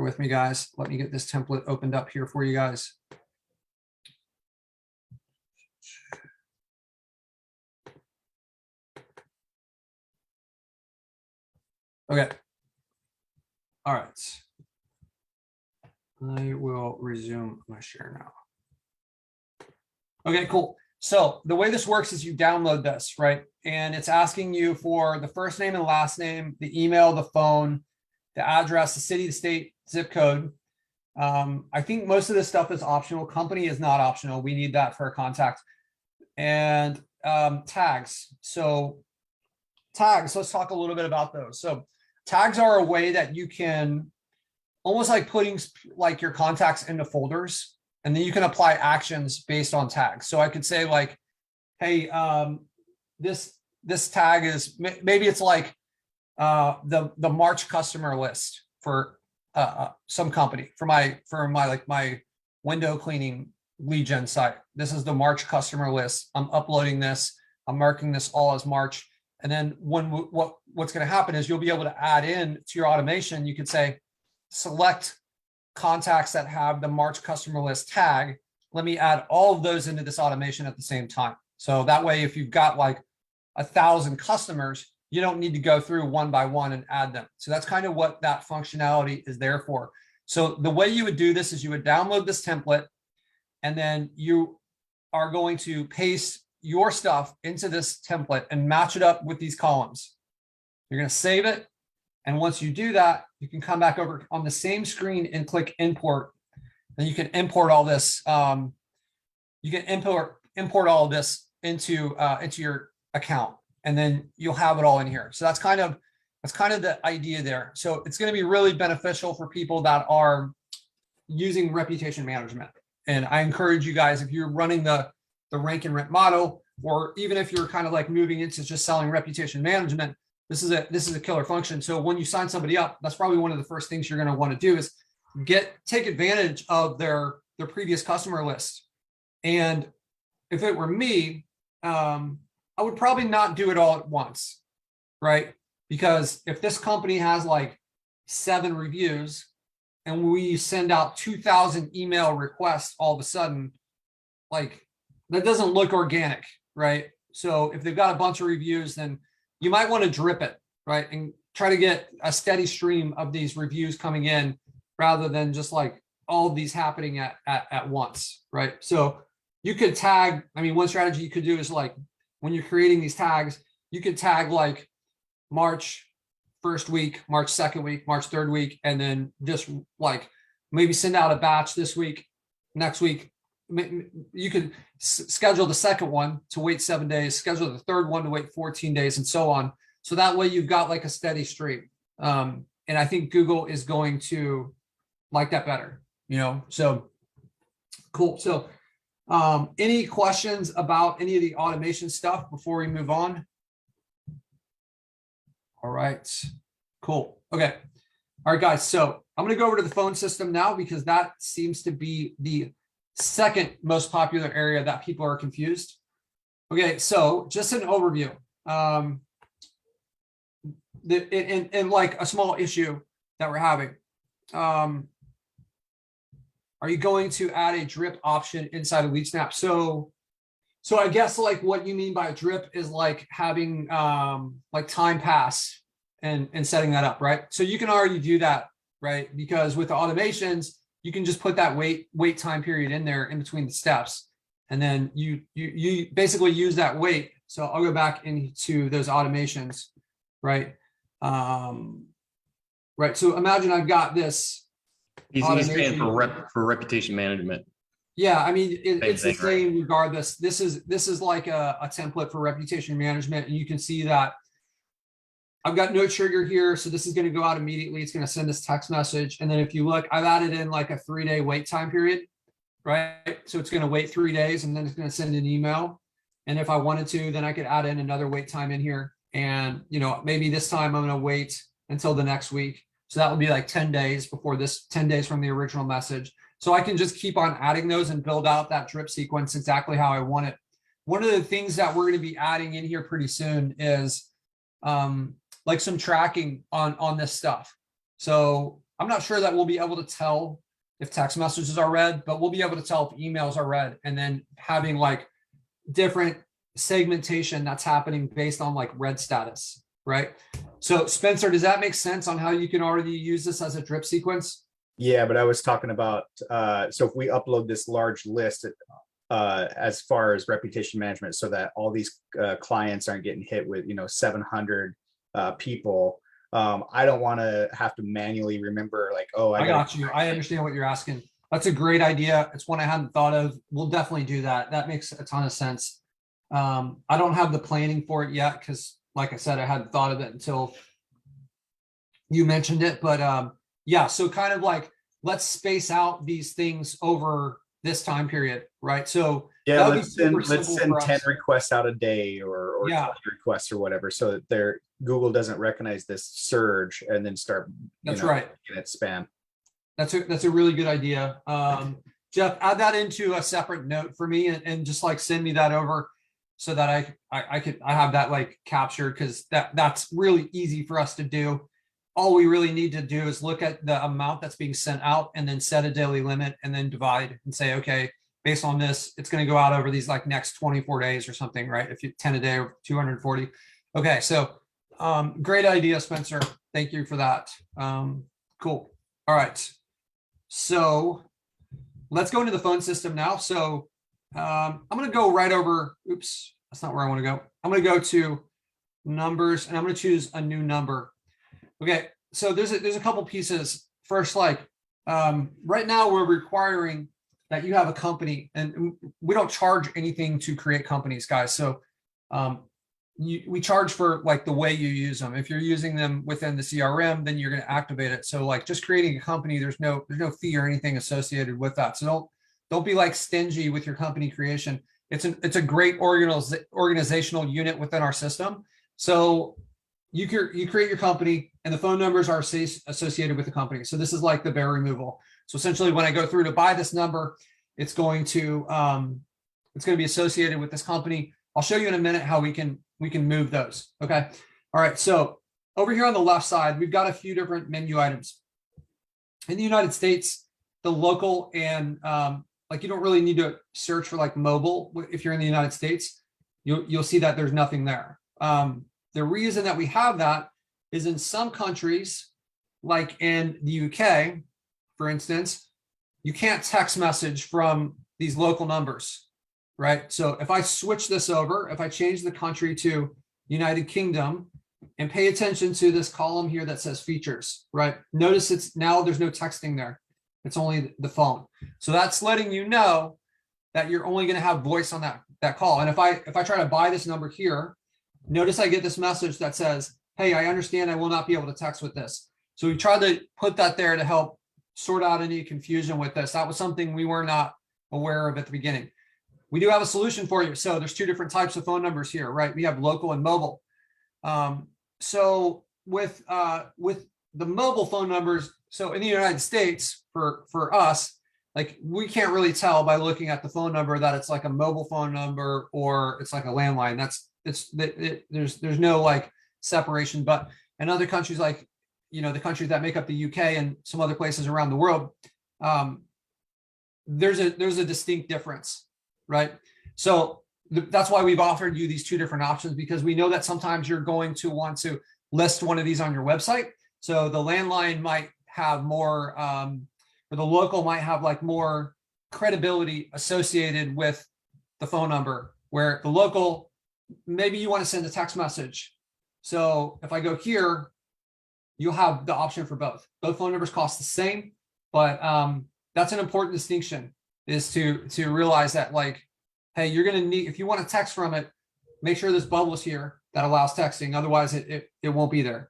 with me, guys. Let me get this template opened up here for you guys. Okay. All right. I will resume my share now. Okay, cool. So the way this works is you download this, right? And it's asking you for the first name and last name, the email, the phone, the address, the city, the state, zip code. I think most of this stuff is optional. Company is not optional. We need that for a contact. And tags. So tags, let's talk a little bit about those. So tags are a way that you can almost like putting like your contacts into folders, and then you can apply actions based on tags. So I could say like, hey, this tag is maybe it's like the March customer list for some company for my like my window cleaning lead gen site. This is the March customer list. I'm uploading this. I'm marking this all as March. And then what's going to happen is you'll be able to add in to your automation. You could say, select contacts that have the March customer list tag. Let me add all of those into this automation at the same time. So that way, if you've got like 1,000 customers, you don't need to go through one by one and add them. So that's kind of what that functionality is there for. So the way you would do this is you would download this template, and then you are going to paste your stuff into this template and match it up with these columns. You're going to save it. And once you do that, you can come back over on the same screen and click import. And you can import all this. You can import all of this into your account, and then you'll have it all in here. So that's kind of the idea there. So it's going to be really beneficial for people that are using reputation management. And I encourage you guys, if you're running the rank and rent model, or even if you're kind of like moving into just selling reputation management, this is a killer function. So when you sign somebody up, that's probably one of the first things you're going to want to do is take advantage of their previous customer list. And if it were me, I would probably not do it all at once, right? Because if this company has like 7 reviews and we send out 2,000 email requests all of a sudden, like that doesn't look organic, right? So if they've got a bunch of reviews, then you might want to drip it, right? And try to get a steady stream of these reviews coming in rather than just like all of these happening at once, right? So you could tag, I mean, one strategy you could do is like when you're creating these tags, you could tag like March 1st week, March 2nd week, March 3rd week, and then just like maybe send out a batch this week, next week. You could schedule the second one to wait 7 days, schedule the third one to wait 14 days, and so on. So that way you've got like a steady stream. And I think Google is going to like that better, so cool. So any questions about any of the automation stuff before we move on? All right, cool. Okay. All right, guys. So I'm going to go over to the phone system now because that seems to be the second most popular area that people are confused. Okay, so just an overview. And like a small issue that we're having. Are you going to add a drip option inside of LeadSnap? So I guess like what you mean by a drip is like having like time pass and setting that up, right? So you can already do that, right? Because with the automations, you can just put that wait time period in there in between the steps. And then you basically use that wait. So I'll go back into those automations, right? Right. So imagine I've got this. He's paying for reputation management. Yeah, I mean, it's the same right? regardless. This is like a template for reputation management. And you can see that I've got no trigger here. So this is going to go out immediately. It's going to send this text message. And then if you look, I've added in like a 3-day wait time period, right? So it's going to wait 3 days and then it's going to send an email. And if I wanted to, then I could add in another wait time in here. And, maybe this time I'm going to wait until the next week. So that would be like 10 days before this, 10 days from the original message. So I can just keep on adding those and build out that drip sequence exactly how I want it. One of the things that we're going to be adding in here pretty soon is like some tracking on this stuff. So I'm not sure that we'll be able to tell if text messages are read, but we'll be able to tell if emails are read, and then having like different segmentation that's happening based on like read status, right? So Spencer, does that make sense on how you can already use this as a drip sequence? Yeah, but I was talking about, so if we upload this large list as far as reputation management, so that all these clients aren't getting hit with, 700 people, I don't want to have to manually remember like, oh, I got you. I understand what you're asking. That's a great idea. It's one I hadn't thought of. We'll definitely do that. That makes a ton of sense. I don't have the planning for it yet because, like I said, I hadn't thought of it until you mentioned it, but yeah, so kind of like, let's space out these things over this time period, right? So Yeah, that would be let's send super simple for 10 us. requests out a day or Yeah. 20 requests or whatever, so that their Google doesn't recognize this surge and then start, That's right. looking at spam. That's a really good idea. Jeff, add that into a separate note for me and just like send me that over so that I have that like captured, because that's really easy for us to do. All we really need to do is look at the amount that's being sent out and then set a daily limit and then divide and say, okay, based on this, it's going to go out over these like next 24 days or something, right? If you 10 a day or 240. Okay. So great idea, Spencer. Thank you for that. Cool. All right. So let's go into the phone system now. So I'm going to go right over. Oops, that's not where I want to go. I'm going to go to numbers and I'm going to choose a new number. Okay, so there's a couple pieces. First, like right now we're requiring that you have a company, and we don't charge anything to create companies, guys. So we charge for like the way you use them. If you're using them within the CRM, then you're going to activate it. So like just creating a company, there's no fee or anything associated with that. So don't be like stingy with your company creation. It's a great organizational unit within our system. So you create your company and the phone numbers are associated with the company. So this is like the bear removal. So essentially when I go through to buy this number, it's going to be associated with this company. I'll show you in a minute how we can move those. Okay. All right. So over here on the left side, we've got a few different menu items. In the United States, the local and like you don't really need to search for like mobile. If you're in the United States, you'll see that there's nothing there. The reason that we have that is in some countries, like in the UK, for instance, you can't text message from these local numbers, right? So if I switch this over, if I change the country to United Kingdom and pay attention to this column here that says features, right? Notice it's now there's no texting there. It's only the phone. So that's letting you know that you're only going to have voice on that call. And if I try to buy this number here, notice I get this message that says, hey, I understand I will not be able to text with this. So we tried to put that there to help sort out any confusion with this. That was something we were not aware of at the beginning. We do have a solution for you. So there's two different types of phone numbers here, right? We have local and mobile. So with the mobile phone numbers, so in the United States, for us, like we can't really tell by looking at the phone number that it's like a mobile phone number or it's like a landline. There's no like separation. But in other countries, like the countries that make up the UK and some other places around the world, there's a distinct difference, right? So that's why we've offered you these two different options, because we know that sometimes you're going to want to list one of these on your website. So the landline might have more, or the local might have like more credibility associated with the phone number, where the local, maybe you want to send a text message. So if I go here, you'll have the option for both. Both phone numbers cost the same, but that's an important distinction, is to realize that like, hey, you're going to need, if you want to text from it, make sure this bubble is here that allows texting. Otherwise it won't be there.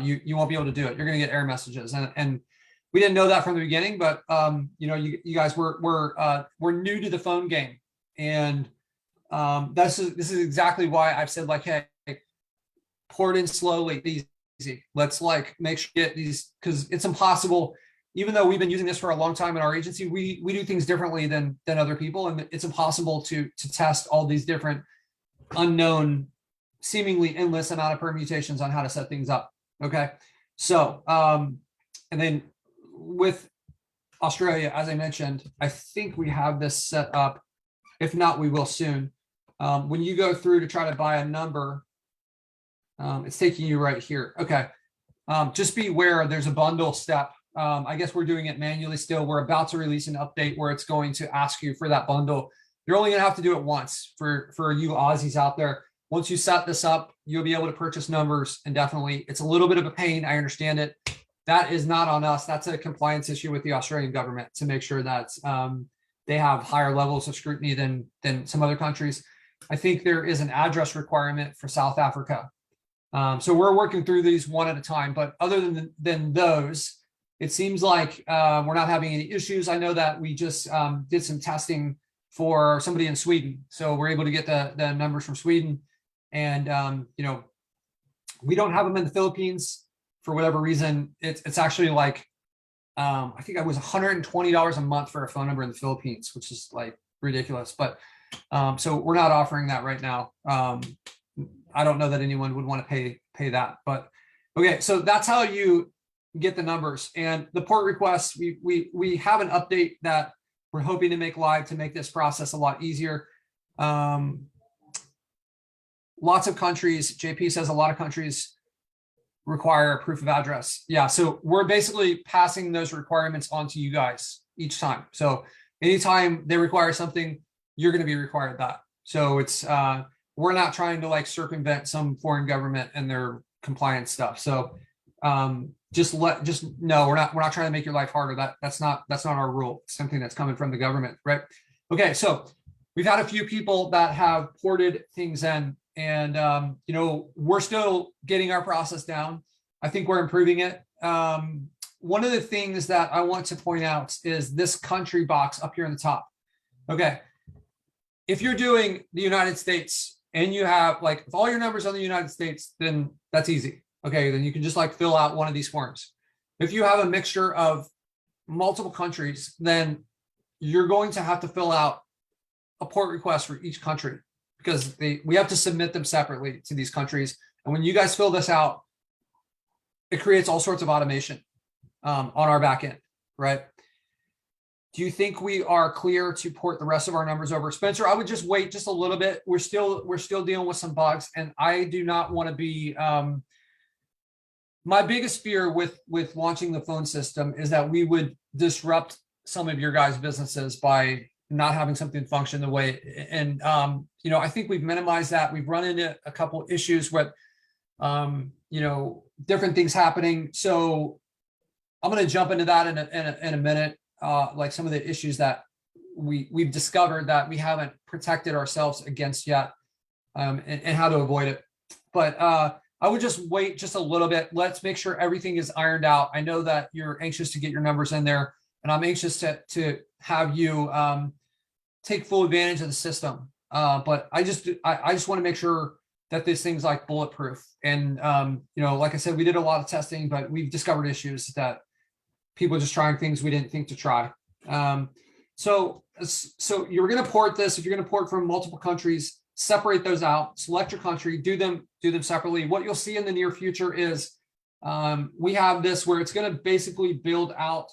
You won't be able to do it. You're going to get error messages. And we didn't know that from the beginning, but you guys we're new to the phone game. And this is exactly why I've said like, hey, pour it in slowly, easy. Let's like make sure you get these, because it's impossible. Even though we've been using this for a long time in our agency, we do things differently than other people, and it's impossible to test all these different unknown, seemingly endless amount of permutations on how to set things up. Okay, so and then with Australia, as I mentioned, I think we have this set up. If not, we will soon. When you go through to try to buy a number, it's taking you right here. Okay, just be aware there's a bundle step. I guess we're doing it manually still. We're about to release an update where it's going to ask you for that bundle. You're only going to have to do it once for you Aussies out there. Once you set this up, you'll be able to purchase numbers indefinitely. It's a little bit of a pain. I understand it. That is not on us. That's a compliance issue with the Australian government to make sure that they have higher levels of scrutiny than some other countries. I think there is an address requirement for South Africa. So we're working through these one at a time, but other than those, it seems like we're not having any issues. I know that we just did some testing for somebody in Sweden. So we're able to get the numbers from Sweden. And, we don't have them in the Philippines for whatever reason. It's actually like, I think it was $120 a month for a phone number in the Philippines, which is like ridiculous. But so we're not offering that right now. I don't know that anyone would want to pay that, but okay. So that's how you get the numbers and the port requests. We have an update that we're hoping to make live to make this process a lot easier. Lots of countries, JP says a lot of countries require a proof of address. Yeah, so we're basically passing those requirements on to you guys each time. So anytime they require something, you're going to be required that. So it's we're not trying to like circumvent some foreign government and their compliance stuff. So just no, we're not trying to make your life harder. That's not our rule. It's something that's coming from the government, right? Okay, so we've had a few people that have ported things in, and we're still getting our process down. I think we're improving it. One of the things that I want to point out is this country box up here in the top. Okay, if you're doing the United States and you have like if all your numbers on the United States, then that's easy. Okay, then you can just like fill out one of these forms. If you have a mixture of multiple countries, then you're going to have to fill out a port request for each country because we have to submit them separately to these countries. And when you guys fill this out, it creates all sorts of automation on our back end, right? Do you think we are clear to port the rest of our numbers over? Spencer, I would just wait just a little bit. We're still dealing with some bugs, and I do not want to be. My biggest fear with launching the phone system is that we would disrupt some of your guys' businesses by not having something function the way. And I think we've minimized that. We've run into a couple issues with different things happening. So I'm going to jump into that in a minute. Like some of the issues that we've discovered that we haven't protected ourselves against yet, and how to avoid it. But I would just wait just a little bit. Let's make sure everything is ironed out. I know that you're anxious to get your numbers in there, and I'm anxious to have you take full advantage of the system. But I just want to make sure that this thing's like bulletproof. And like I said, we did a lot of testing, but we've discovered issues that people just trying things we didn't think to try. So you're going to port this. If you're going to port from multiple countries, separate those out, select your country, do them separately. What you'll see in the near future is we have this where it's going to basically build out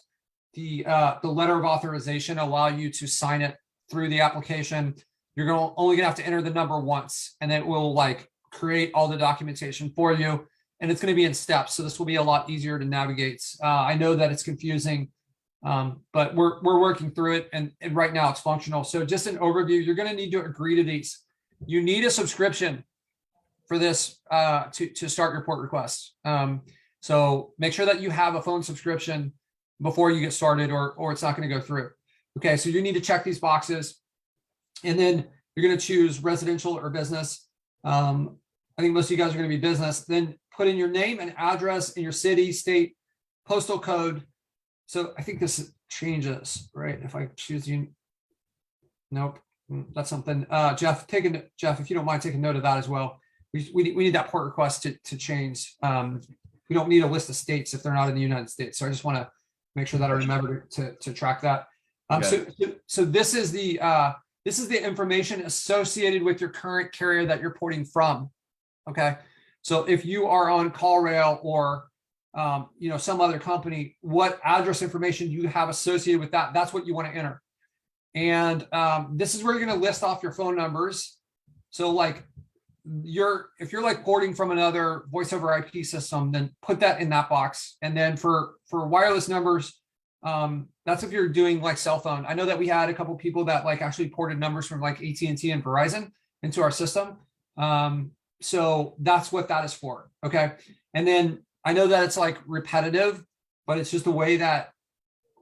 the letter of authorization, allow you to sign it through the application. You're only going to have to enter the number once, and it will like create all the documentation for you. And it's going to be in steps. So this will be a lot easier to navigate. I know that it's confusing, but we're working through it. And right now it's functional. So just an overview, you're going to need to agree to these. You need a subscription for this to start your port request. So make sure that you have a phone subscription before you get started, or it's not going to go through. Okay, so you need to check these boxes. And then you're going to choose residential or business. I think most of you guys are going to be business. Then put in your name and address in your city, state, postal code. So I think this changes, right? If I choose you, nope, that's something. Jeff, if you don't mind taking note of that as well. We need that port request to change. We don't need a list of states if they're not in the United States. So I just want to make sure that I remember to track that. So this is the information associated with your current carrier that you're porting from. Okay, so if you are on CallRail or some other company, what address information you have associated with that, that's what you want to enter. And this is where you're going to list off your phone numbers. So like if you're like porting from another voice over IP system, then put that in that box. And then for wireless numbers, that's if you're doing like cell phone. I know that we had a couple people that like actually ported numbers from like AT&T and Verizon into our system. So that's what that is for. Okay. And then I know that it's like repetitive, but it's just the way that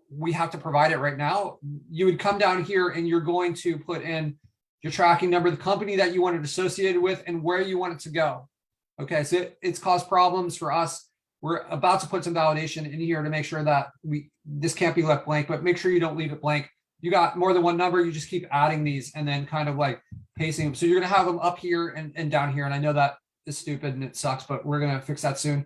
we have to provide it right now. You would come down here and you're going to put in your tracking number, the company that you want it associated with, and where you want it to go. Okay, so it's caused problems for us. We're about to put some validation in here to make sure that this can't be left blank, but make sure you don't leave it blank. You got more than one number, you just keep adding these and then kind of like pasting them. So you're gonna have them up here and down here. And I know that is stupid and it sucks, but we're gonna fix that soon.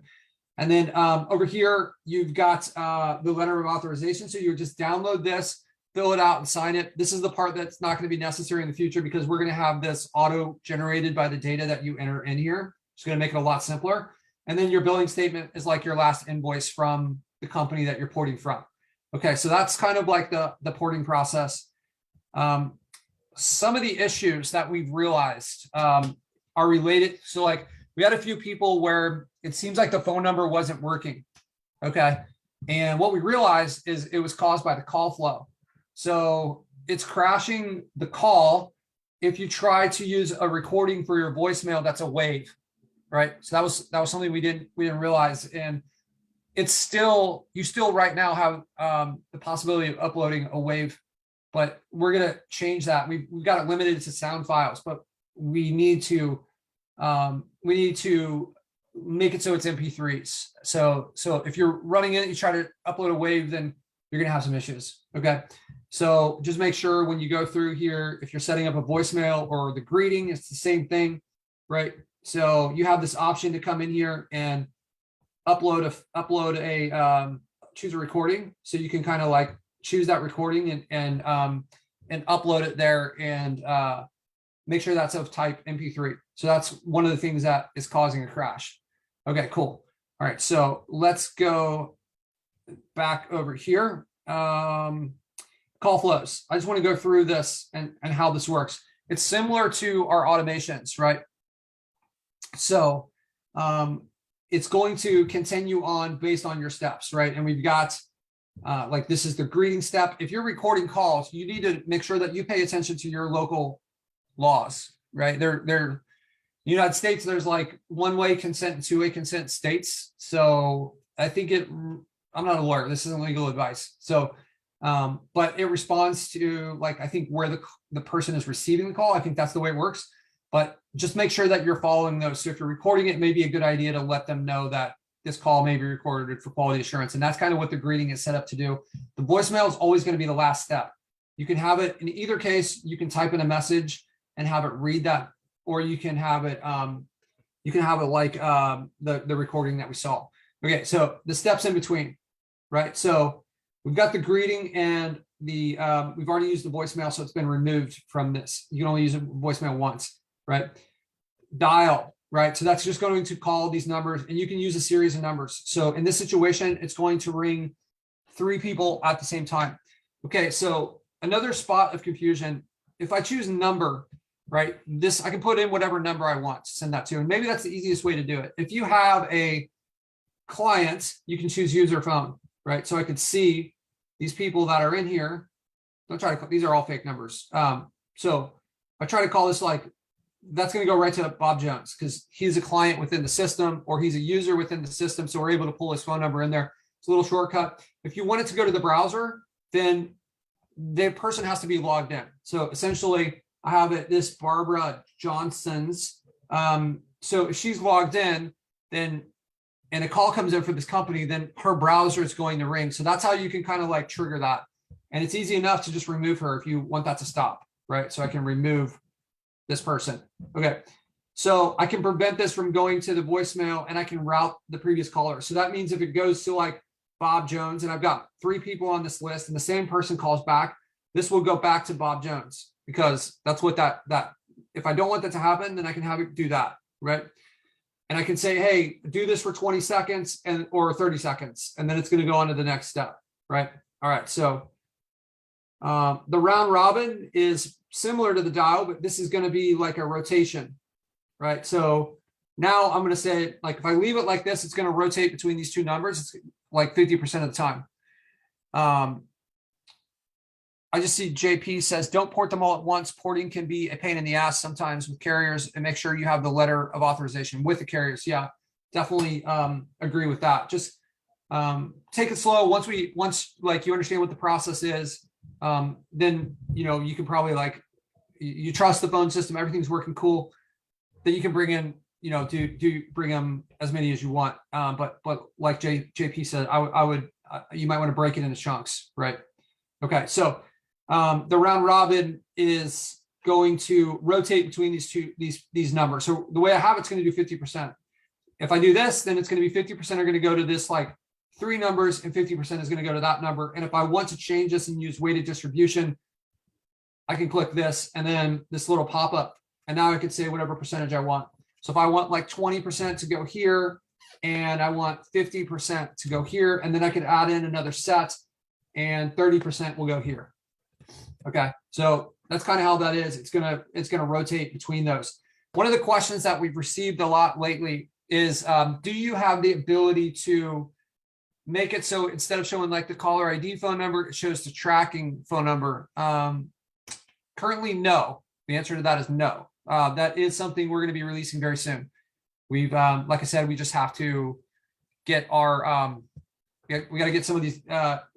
And then over here, you've got the letter of authorization. So you just download this, fill it out and sign it. This is the part that's not going to be necessary in the future because we're going to have this auto generated by the data that you enter in here. It's going to make it a lot simpler. And then your billing statement is like your last invoice from the company that you're porting from. Okay, so that's kind of like the porting process. Some of the issues that we've realized are related. So like we had a few people where it seems like the phone number wasn't working. Okay. And what we realized is it was caused by the call flow. So it's crashing the call if you try to use a recording for your voicemail that's a wave, right? So that was something we didn't realize. And it's still, you still right now have the possibility of uploading a wave, but we're gonna change that. We've got it limited to sound files, but we need to make it so it's MP3s. So if you're running it, you try to upload a wave, then you're gonna have some issues. Okay. So just make sure when you go through here, if you're setting up a voicemail or the greeting, it's the same thing, right? So you have this option to come in here and upload a choose a recording. So you can kind of like choose that recording and upload it there and make sure that's of type MP3. So that's one of the things that is causing a crash. Okay, cool. All right, so let's go back over here. Call flows. I just want to go through this and how this works. It's similar to our automations, right? So it's going to continue on based on your steps, right? And we've got like this is the greeting step. If you're recording calls, you need to make sure that you pay attention to your local laws, right? They're United States, there's like one-way consent and two-way consent states. So I think I'm not a lawyer, this isn't legal advice. So, but it responds to like, I think where the person is receiving the call, I think that's the way it works, but just make sure that you're following those. So if you're recording it, it may be a good idea to let them know that this call may be recorded for quality assurance. And that's kind of what the greeting is set up to do. The voicemail is always going to be the last step. You can have it in either case, you can type in a message and have it read that, or you can have it like the recording that we saw. Okay, so the steps in between, right? So we've got the greeting and the we've already used the voicemail, so it's been removed from this. You can only use a voicemail once, right? Dial, right? So that's just going to call these numbers, and you can use a series of numbers. So in this situation, it's going to ring 3 people at the same time. Okay, so another spot of confusion, if I choose number, right? This, I can put in whatever number I want to send that to. And maybe that's the easiest way to do it. If you have a client, you can choose user phone, right? So I could see these people that are in here. Don't try to, these are all fake numbers. So I try to call this like, that's going to go right to Bob Jones because he's a client within the system or he's a user within the system. So we're able to pull his phone number in there. It's a little shortcut. If you want it to go to the browser, then the person has to be logged in. So essentially, I have it, this Barbara Johnson's. So if she's logged in, then, and a call comes in for this company, then her browser is going to ring. So that's how you can kind of like trigger that. And it's easy enough to just remove her if you want that to stop, right? So I can remove this person. Okay. So I can prevent this from going to the voicemail and I can route the previous caller. So that means if it goes to like Bob Jones and I've got 3 people on this list and the same person calls back, this will go back to Bob Jones. Because that's what that if I don't want that to happen, then I can have it do that, right? And I can say, hey, do this for 20 seconds or 30 seconds, and then it's going to go on to the next step, right? All right, so the round robin is similar to the dial, but this is going to be like a rotation, right? So now I'm going to say, like, if I leave it like this, it's going to rotate between these 2 numbers. It's like 50% of the time. I just see JP says, don't port them all at once. Porting can be a pain in the ass sometimes with carriers, and make sure you have the letter of authorization with the carriers. Yeah, definitely agree with that. Just take it slow. Once like you understand what the process is, then, you know, you can probably like, you trust the phone system, everything's working cool. Then you can bring in do bring them as many as you want. But like JP said, I would you might want to break it into chunks, right? Okay, so the round robin is going to rotate between these numbers. So the way I have it's going to do 50%. If I do this, then it's going to be 50% are going to go to this like 3 numbers and 50% is going to go to that number. And if I want to change this and use weighted distribution, I can click this and then this little pop-up, and now I could say whatever percentage I want. So if I want like 20% to go here and I want 50% to go here, and then I could add in another set and 30% will go here. Okay, so that's kind of how that is. It's gonna rotate between those. One of the questions that we've received a lot lately is, do you have the ability to make it so instead of showing like the caller ID phone number, it shows the tracking phone number? Currently, no. The answer to that is no. That is something we're going to be releasing very soon. We've, like I said, we just have to get our, we got to get some of these,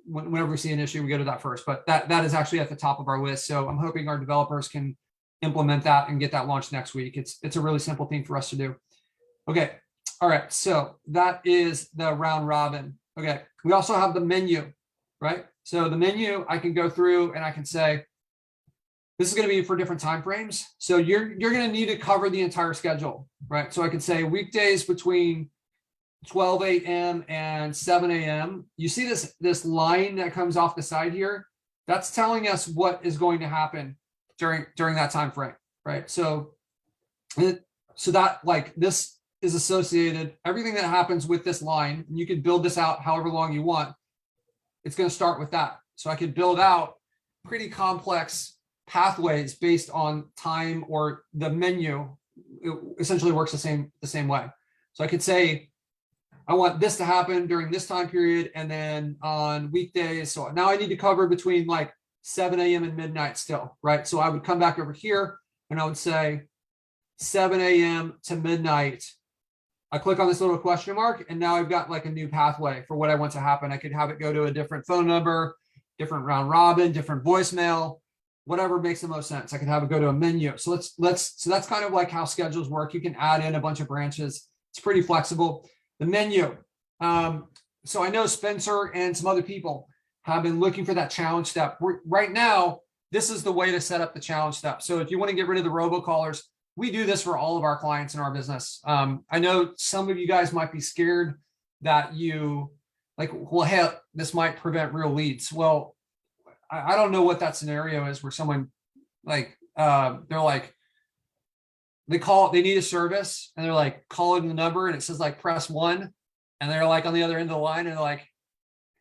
whenever we see an issue, we go to that first, but that is actually at the top of our list. So I'm hoping our developers can implement that and get that launched next week. It's a really simple thing for us to do. Okay. All right. So that is the round robin. Okay. We also have the menu, right? So the menu, I can go through and I can say, this is going to be for different time frames. So you're going to need to cover the entire schedule, right? So I could say weekdays between 12 a.m. and 7 a.m. You see this line that comes off the side here? That's telling us what is going to happen during that time frame, right? So that like this is associated, everything that happens with this line, and you could build this out however long you want. It's going to start with that. So I could build out pretty complex pathways based on time, or the menu. It essentially works the same way. So I could say, I want this to happen during this time period, and then on weekdays. So now I need to cover between like 7 a.m. and midnight still, right? So I would come back over here and I would say 7 a.m. to midnight. I click on this little question mark, and now I've got like a new pathway for what I want to happen. I could have it go to a different phone number, different round robin, different voicemail, whatever makes the most sense. I can have it go to a menu. So so that's kind of like how schedules work. You can add in a bunch of branches. It's pretty flexible. The menu. So I know Spencer and some other people have been looking for that challenge step. Right now, this is the way to set up the challenge step. So if you want to get rid of the robocallers, we do this for all of our clients in our business. I know some of you guys might be scared that you like, well, hey, this might prevent real leads. Well, I don't know what that scenario is where someone like, they're like, they need a service and they're like calling the number and it says like press 1, and they're like on the other end of the line and they're like,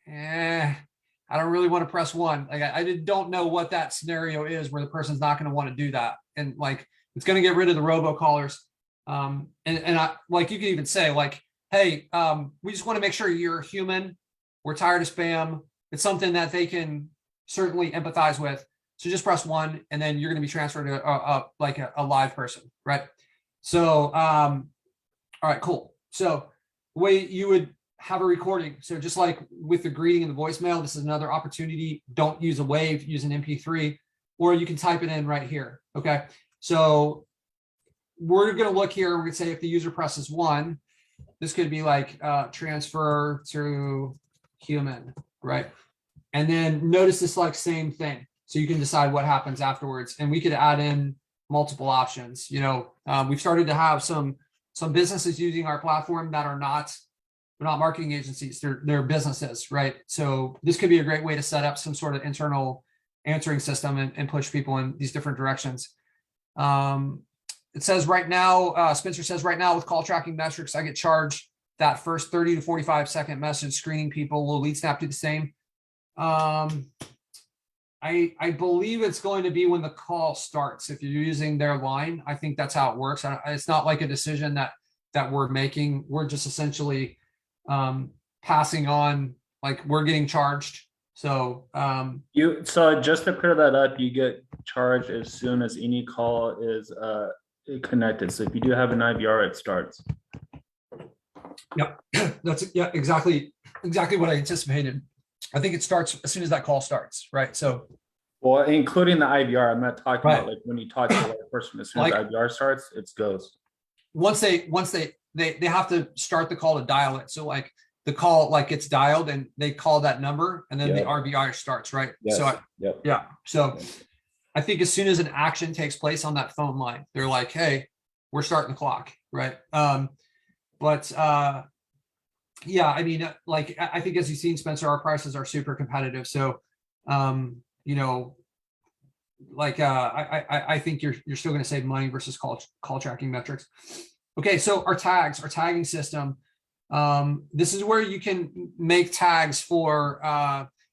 I don't really want to press 1. Like I don't know what that scenario is where the person's not going to want to do that. And like, it's going to get rid of the robocallers. And I, like, you can even say like, hey, we just want to make sure you're human. We're tired of spam. It's something that they can certainly empathize with. So just press 1, and then you're going to be transferred to a live person, right? So, all right, cool. So the way you would have a recording. So just like with the greeting and the voicemail, this is another opportunity. Don't use a wave, use an MP3, or you can type it in right here. Okay. So we're going to look here. We're going to say if the user presses 1, this could be like transfer to human, right? And then notice this like same thing. So you can decide what happens afterwards. And we could add in multiple options. You know, we've started to have some businesses using our platform that are not, they're not marketing agencies, they're businesses, right? So this could be a great way to set up some sort of internal answering system and push people in these different directions. It says right now, Spencer says right now with call tracking metrics, I get charged that first 30 to 45 second message screening people. Will LeadSnap do the same? I believe it's going to be when the call starts. If you're using their line, I think that's how it works. It's not like a decision that we're making. We're just essentially passing on, like we're getting charged. So so just to clear that up, you get charged as soon as any call is connected. So if you do have an IVR, it starts. Yep, that's exactly what I anticipated. I think it starts as soon as that call starts, right? So, well, including the IVR, I'm not talking right. about like when you talk to the right person. As soon as like, IVR starts, it goes. once they have to start the call to dial it. So like the call like gets dialed and they call that number and then the Yep. RBI starts, right? Yes. So Yep. yeah. So I think as soon as an action takes place on that phone line, they're like, hey, we're starting the clock, right? Yeah, I mean, like I think as you've seen, Spencer, our prices are super competitive. So you know, like I think you're still going to save money versus call tracking metrics. Okay, so our tagging system. This is where you can make tags for,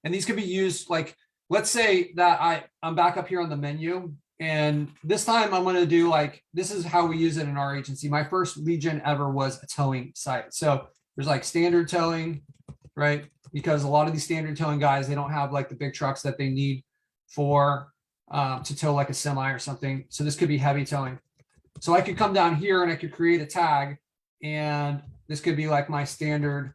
and these can be used like, let's say that I'm back up here on the menu, and this time I'm going to do like, this is how we use it in our agency. My first lead gen ever was a towing site. So there's like standard towing, right? Because a lot of these standard towing guys, they don't have like the big trucks that they need for to tow like a semi or something. So this could be heavy towing. So I could come down here and I could create a tag, and this could be like my standard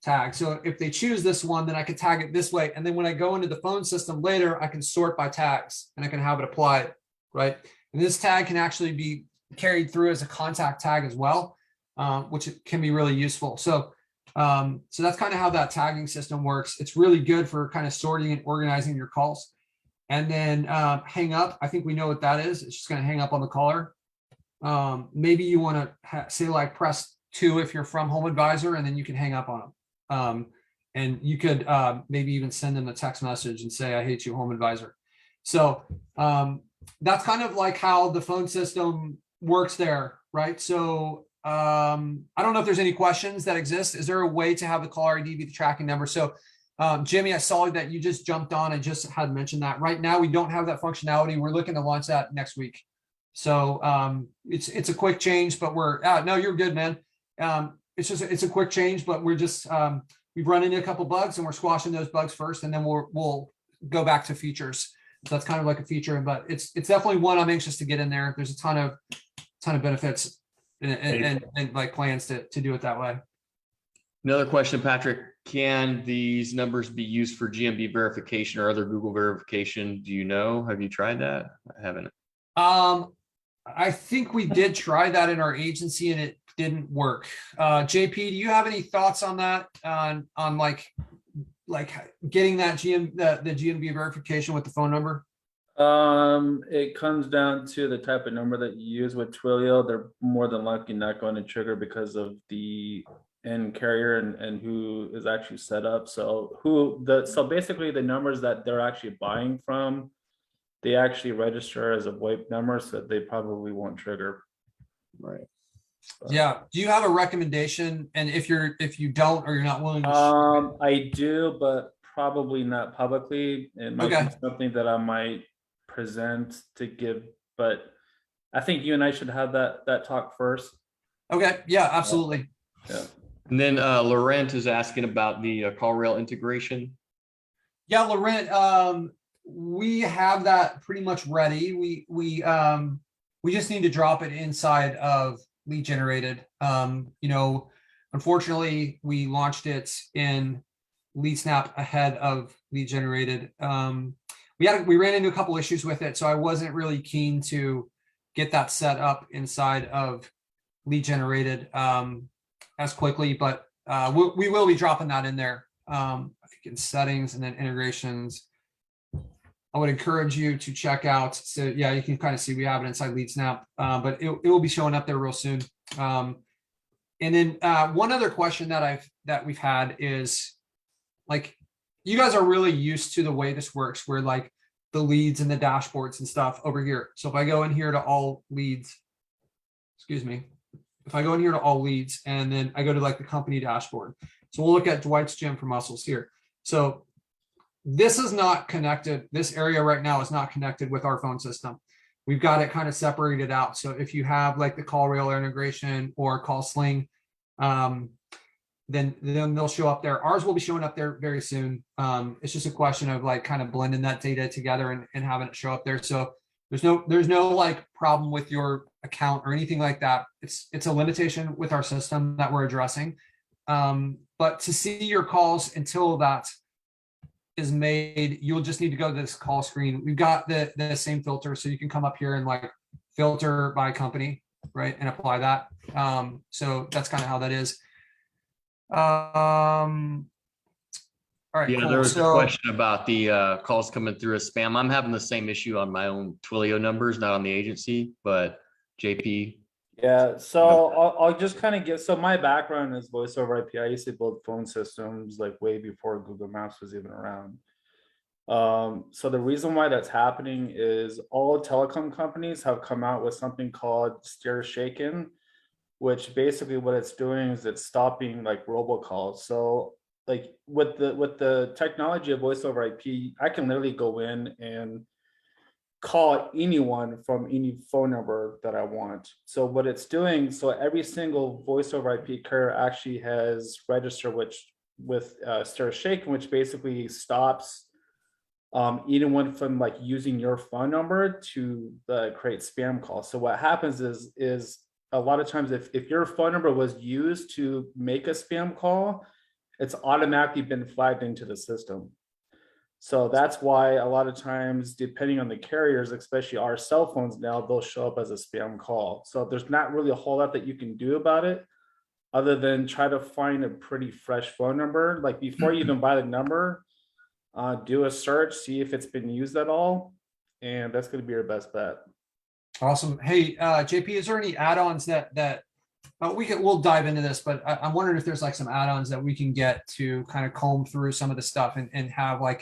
tag. So if they choose this one, then I could tag it this way. And then when I go into the phone system later, I can sort by tags and I can have it applied, right? And this tag can actually be carried through as a contact tag as well, which can be really useful. So that's kind of how that tagging system works. It's really good for kind of sorting and organizing your calls. And then hang up. I think we know what that is. It's just going to hang up on the caller. Maybe you want to say like press 2 if you're from Home Advisor, and then you can hang up on them. And you could maybe even send them a text message and say, I hate you, Home Advisor. So that's kind of like how the phone system works there, right? So I don't know if there's any questions that exist. Is there a way to have the caller ID be the tracking number? So Jimmy, I saw that you just jumped on. I just had mentioned that. Right now, we don't have that functionality. We're looking to launch that next week. So it's a quick change, but no, you're good, man. It's a quick change, but we're just we've run into a couple bugs and we're squashing those bugs first, and then we'll go back to features. So that's kind of like a feature, but it's definitely one I'm anxious to get in there. There's a ton of benefits and like plans to do it that way. Another question, Patrick, can these numbers be used for GMB verification or other Google verification? Do you know? Have you tried that? I haven't. I think we did try that in our agency and it didn't work. JP, do you have any thoughts on that? On like getting that the GMB verification with the phone number? It comes down to the type of number that you use with Twilio. They're more than likely not going to trigger because of the end carrier and who is actually set up. So basically the numbers that they're actually buying from, they actually register as a VoIP number, so they probably won't trigger. Right. Yeah. Do you have a recommendation? And if you don't, or you're not willing to I do, but probably not publicly. It might be something that I might present to give, but I think you and I should have that talk first. Okay. Yeah, absolutely. Yeah. And then Laurent is asking about the call rail integration. Yeah, Laurent, we have that pretty much ready. We just need to drop it inside of Lead Generated. Unfortunately, we launched it in LeadSnap ahead of Lead Generated. We ran into a couple issues with it, so I wasn't really keen to get that set up inside of Lead Generated as quickly, but we will be dropping that in there. I think in settings and then integrations. I would encourage you to check out. So yeah, you can kind of see we have it inside LeadSnap, but it will be showing up there real soon. And then one other question that we've had is, like, you guys are really used to the way this works, where like the leads and the dashboards and stuff over here. So if I go in here to all leads, if I go in here to all leads, and then I go to like the company dashboard. So we'll look at Dwight's Gym for Muscles here. So this is not connected. This area right now is not connected with our phone system. We've got it kind of separated out. So if you have like the call rail integration or call sling, then they'll show up there. Ours will be showing up there very soon. It's just a question of like kind of blending that data together and having it show up there. So there's no like problem with your account or anything like that. It's a limitation with our system that we're addressing. But to see your calls until that is made, you'll just need to go to this call screen. We've got the same filter, so you can come up here and like filter by company. right, and apply that. So that's kind of how that is. All right, Yeah, cool. there was a So, question about the calls coming through as spam. I'm having the same issue on my own Twilio numbers, not on the agency, but JP. Yeah, so I'll just kind of get, so my background is voice over IP. I used to build phone systems like way before Google Maps was even around. So the reason why that's happening is all telecom companies have come out with something called stir shaken, which basically what it's doing is it's stopping like robocalls. So like with the technology of voice over IP, I can literally go in and call anyone from any phone number that I want. So what it's doing, so every single voice over IP carrier actually has register with stir shaken, which basically stops anyone from like using your phone number to create spam calls. So what happens is a lot of times if your phone number was used to make a spam call, it's automatically been flagged into the system. So that's why a lot of times, depending on the carriers, especially our cell phones now, they'll show up as a spam call. So there's not really a whole lot that you can do about it other than try to find a pretty fresh phone number. Like before you even buy the number, do a search, see if it's been used at all. And that's going to be your best bet. awesome. Hey, JP, is there any add-ons that we'll dive into this, but I'm wondering if there's like some add-ons that we can get to kind of comb through some of the stuff and have like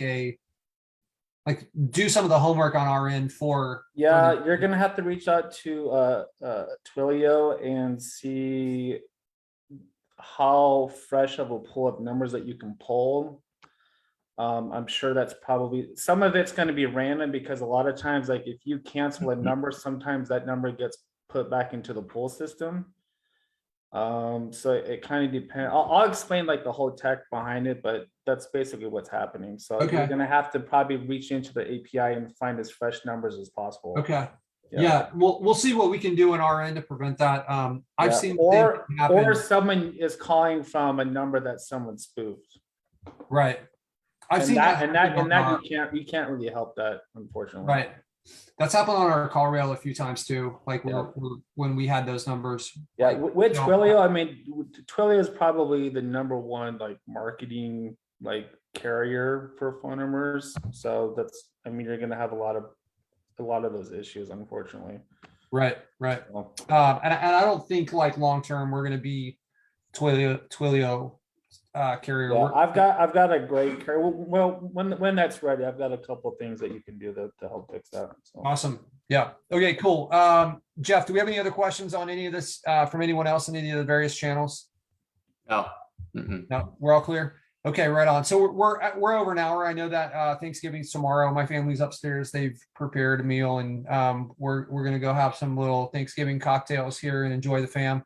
do some of the homework on our end for. Yeah, you're going to have to reach out to Twilio and see how fresh of a pool of numbers that you can pull. I'm sure that's probably, some of it's going to be random because a lot of times, like if you cancel a number, sometimes that number gets put back into the pool system. So it kind of depends. I'll explain like the whole tech behind it, but that's basically what's happening. So Okay. you're going to have to probably reach into the API and find as fresh numbers as possible. Okay. Yeah, we'll see what we can do on our end to prevent that. I've seen or things happen. or someone is calling from a number that someone spoofed. Right. I've And seen that happen you can't really help that, unfortunately. Right. That's happened on our call rail a few times too. Like when we had those numbers. Yeah, like, with you know, Twilio, I mean, Twilio is probably the #1 like marketing like carrier for phone numbers. So that's, I mean, you're gonna have a lot of those issues, unfortunately. Right. Right. So, And I don't think like long term we're going to be Twilio carrier. yeah, I've got a great carrier. Well, when that's ready, I've got a couple of things that you can do to help fix that. So. Awesome. Yeah. Okay, cool. Jeff, do we have any other questions on any of this from anyone else in any of the various channels? No. No, we're all clear. Okay, right on. So we're over an hour. I know that Thanksgiving's tomorrow. My family's upstairs. They've prepared a meal, and we're gonna go have some little Thanksgiving cocktails here and enjoy the fam.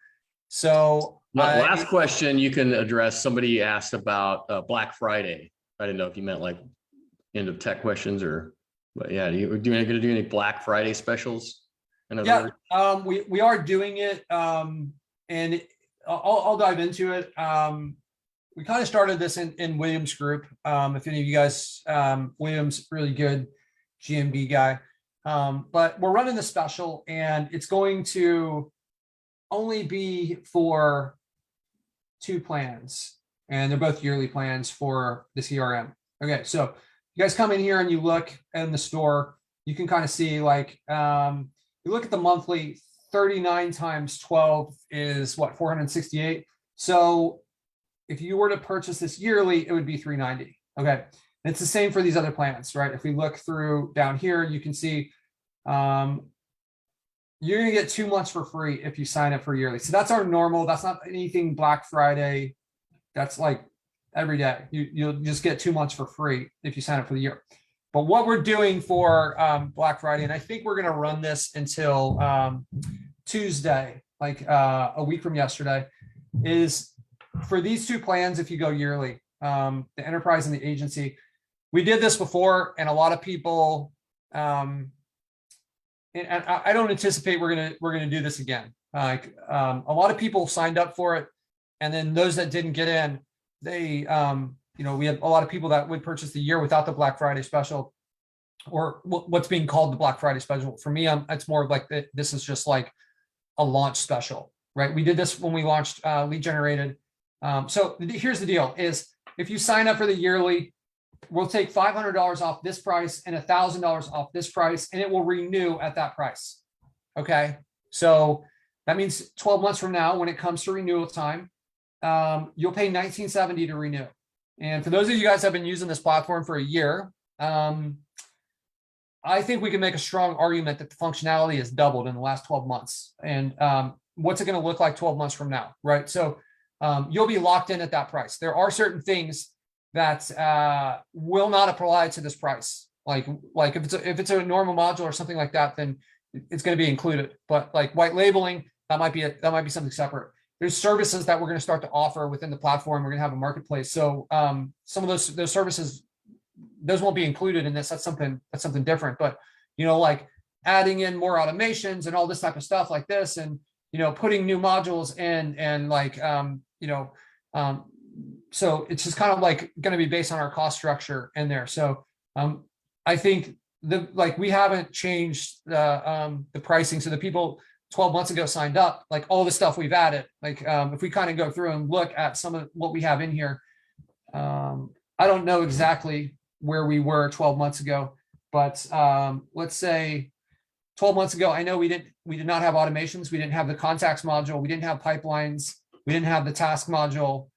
So Last question you can address. Somebody asked about Black Friday. I didn't know if you meant like end of tech questions or, but yeah, are you going to do any Black Friday specials? Yeah, we are doing it, and I'll dive into it. We kind of started this in Williams Group. If any of you guys, Williams, really good GMB guy. But we're running the special, and it's going to only be for 2 plans, and they're both yearly plans for the CRM. Okay, so you guys come in here and you look in the store, you can kind of see like, you look at the monthly, 39 times 12 is what, 468. So if you were to purchase this yearly, it would be 390. Okay. And it's the same for these other plans, right? If we look through down here, you can see you're going to get 2 months for free if you sign up for yearly. So that's our normal. That's not anything Black Friday. That's like every day. You'll just get 2 months for free if you sign up for the year. But what we're doing for Black Friday, and I think we're going to run this until Tuesday, like a week from yesterday, is for these 2 plans, if you go yearly, the enterprise and the agency. We did this before, and a lot of people, and I don't anticipate we're gonna do this again. Like a lot of people signed up for it, and then those that didn't get in, they we had a lot of people that would purchase the year without the Black Friday special, or what's being called the Black Friday special. For me, it's more of like this is just like a launch special, right? We did this when we launched lead generated. So here's the deal is if you sign up for the yearly, we'll take $500 off this price and $1,000 off this price, and it will renew at that price. Okay. So that means 12 months from now, when it comes to renewal time, you'll pay $19.70 to renew. And for those of you guys that have been using this platform for a year, I think we can make a strong argument that the functionality has doubled in the last 12 months. And what's it going to look like 12 months from now, right? So you'll be locked in at that price. There are certain things that will not apply to this price. Like if it's a normal module or something like that, then it's going to be included. But like white labeling, that might be something separate. There's services that we're going to start to offer within the platform. We're going to have a marketplace. So some of those services, those won't be included in this. That's something different. But like adding in more automations and all this type of stuff like this, and putting new modules in, and like so it's just kind of like going to be based on our cost structure in there. So I think we haven't changed the pricing. So the people 12 months ago signed up, like all the stuff we've added, like if we kind of go through and look at some of what we have in here, I don't know exactly where we were 12 months ago, but let's say 12 months ago, I know we did not have automations. We didn't have the contacts module. We didn't have pipelines. We didn't have the task module.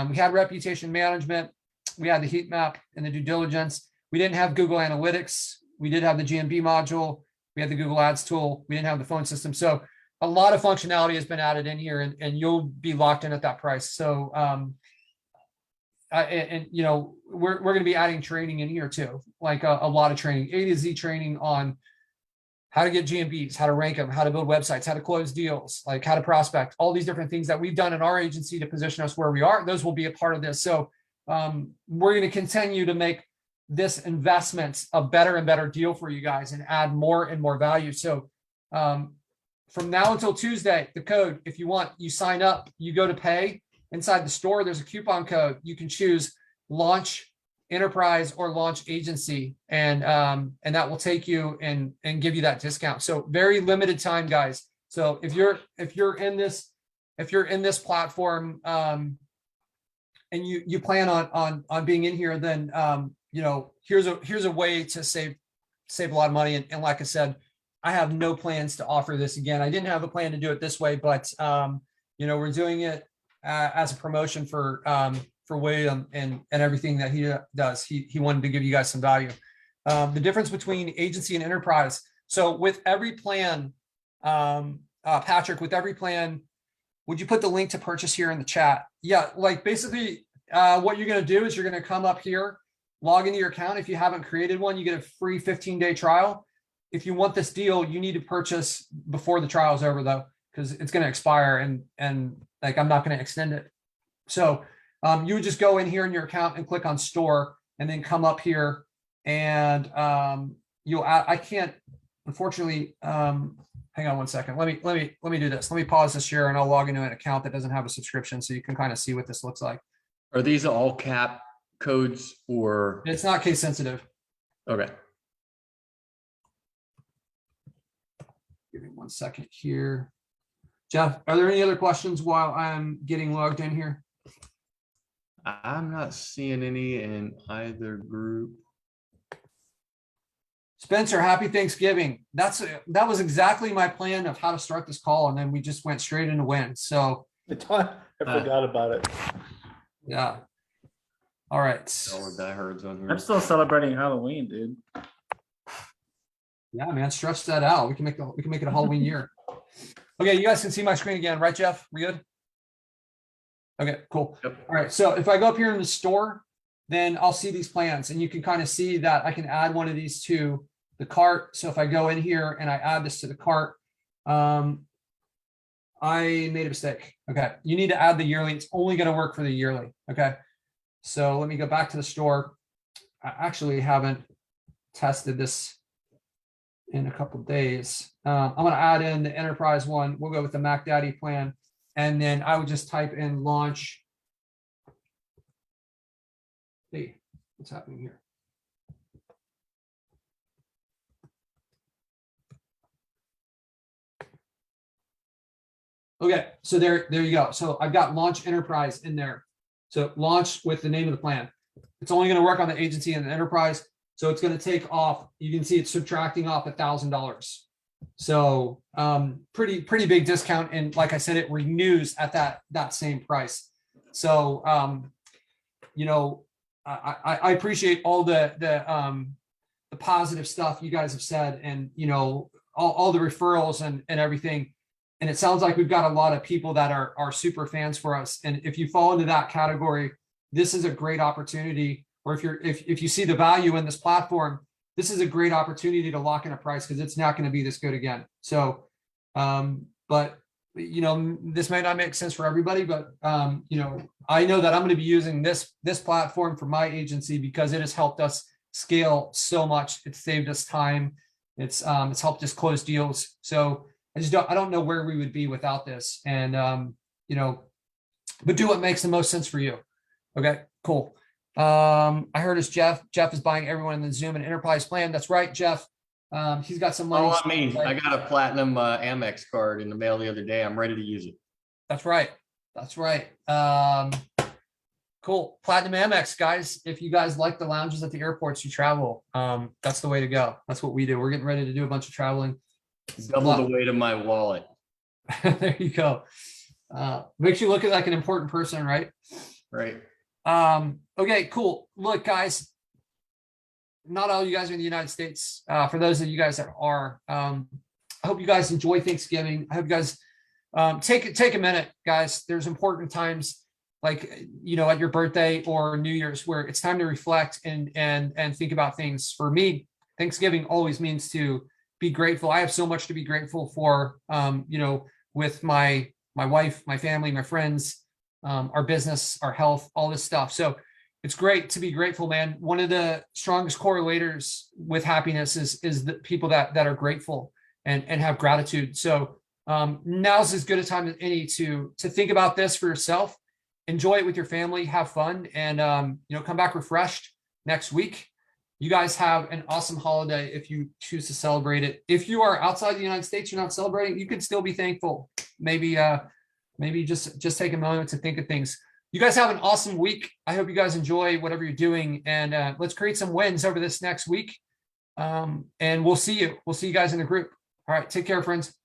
We had reputation management. We had the heat map and the due diligence. We didn't have Google Analytics. We did have the GMB module. We had the Google Ads tool. We didn't have the phone system. So a lot of functionality has been added in here, and you'll be locked in at that price. So, we're going to be adding training in here too, like a lot of training, A to Z training on how to get GMBs, how to rank them, how to build websites, how to close deals, like how to prospect, all these different things that we've done in our agency to position us where we are. Those will be a part of this. So we're going to continue to make this investment a better and better deal for you guys and add more and more value. So from now until Tuesday, the code, if you want, you sign up, you go to pay inside the store, there's a coupon code. You can choose launch enterprise or launch agency, and that will take you and give you that discount. So very limited time, guys. So if you're in this platform and you plan on being in here, then here's a way to save a lot of money. And like I said, I have no plans to offer this again. I didn't have a plan to do it this way, but we're doing it as a promotion for William and everything that he does. He wanted to give you guys some value. The difference between agency and enterprise. So with every plan, Patrick, with every plan, would you put the link to purchase here in the chat? Yeah, like basically what you're going to do is you're going to come up here, log into your account. If you haven't created one, you get a free 15-day trial. If you want this deal, you need to purchase before the trial is over, though, because it's going to expire and like I'm not going to extend it. So you would just go in here in your account and click on store, and then come up here and you'll add. I can't, unfortunately. Hang on one second. Let me do this. Let me pause this share, and I'll log into an account that doesn't have a subscription, so you can kind of see what this looks like. Are these all cap codes or? It's not case sensitive. Okay. Give me 1 second here. Jeff, are there any other questions while I'm getting logged in here? I'm not seeing any in either group. Spencer, happy Thanksgiving. That was exactly my plan of how to start this call, and then we just went straight into win. So I forgot about it. yeah. All right. All the diehards on here. I'm still celebrating Halloween, dude. Yeah, man, stretch that out. We can make it a Halloween year. Okay, you guys can see my screen again, right, Jeff? We good? Okay, cool. Yep. All right, so if I go up here in the store, then I'll see these plans, and you can kind of see that I can add one of these to the cart. So if I go in here and I add this to the cart, I made a mistake. Okay, you need to add the yearly. It's only going to work for the yearly. Okay, so let me go back to the store. I actually haven't tested this in a couple of days. I'm going to add in the enterprise one. We'll go with the Mac Daddy plan, and then I would just type in launch. Hey, what's happening here? Okay, so there you go. So I've got launch enterprise in there. So launch with the name of the plan. It's only going to work on the agency and the enterprise. So it's going to take off. You can see it's subtracting off $1,000. So pretty big discount. And like I said, it renews at that same price. So you know, I appreciate all the positive stuff you guys have said, and you know, all the referrals and everything. And it sounds like we've got a lot of people that are super fans for us. And if you fall into that category, this is a great opportunity. Or if you see the value in this platform, this is a great opportunity to lock in a price, because it's not going to be this good again. So, but you know, this might not make sense for everybody, but you know, I know that I'm going to be using this platform for my agency because it has helped us scale so much. It's saved us time. It's helped us close deals. So I don't know where we would be without this. And you know, but do what makes the most sense for you. Okay, cool. I heard it's Jeff. Jeff is buying everyone in the Zoom and enterprise plan. That's right, Jeff. He's got some money. Oh, I mean, I got a platinum Amex card in the mail the other day. I'm ready to use it. That's right. That's right. Cool. Platinum Amex, guys. If you guys like the lounges at the airports, you travel. That's the way to go. That's what we do. We're getting ready to do a bunch of traveling. Double the weight of my wallet. There you go. Makes you look like an important person, right? Right. Okay, cool. Look, guys, not all you guys are in the United States. For those of you guys that are, I hope you guys enjoy Thanksgiving. I hope you guys take a minute, guys. There's important times, like, you know, at your birthday or New Year's, where it's time to reflect and think about things. For me, Thanksgiving always means to be grateful. I have so much to be grateful for, you know, with my wife, my family, my friends, our business, our health, all this stuff. So it's great to be grateful, man. One of the strongest correlators with happiness is the people that are grateful and have gratitude. So now's as good a time as any to think about this for yourself, enjoy it with your family, have fun, and you know, come back refreshed next week. You guys have an awesome holiday if you choose to celebrate it. If you are outside the United States, you're not celebrating, you can still be thankful. Maybe just take a moment to think of things. You guys have an awesome week. I hope you guys enjoy whatever you're doing, and let's create some wins over this next week. And we'll see you. We'll see you guys in the group. All right, take care, friends.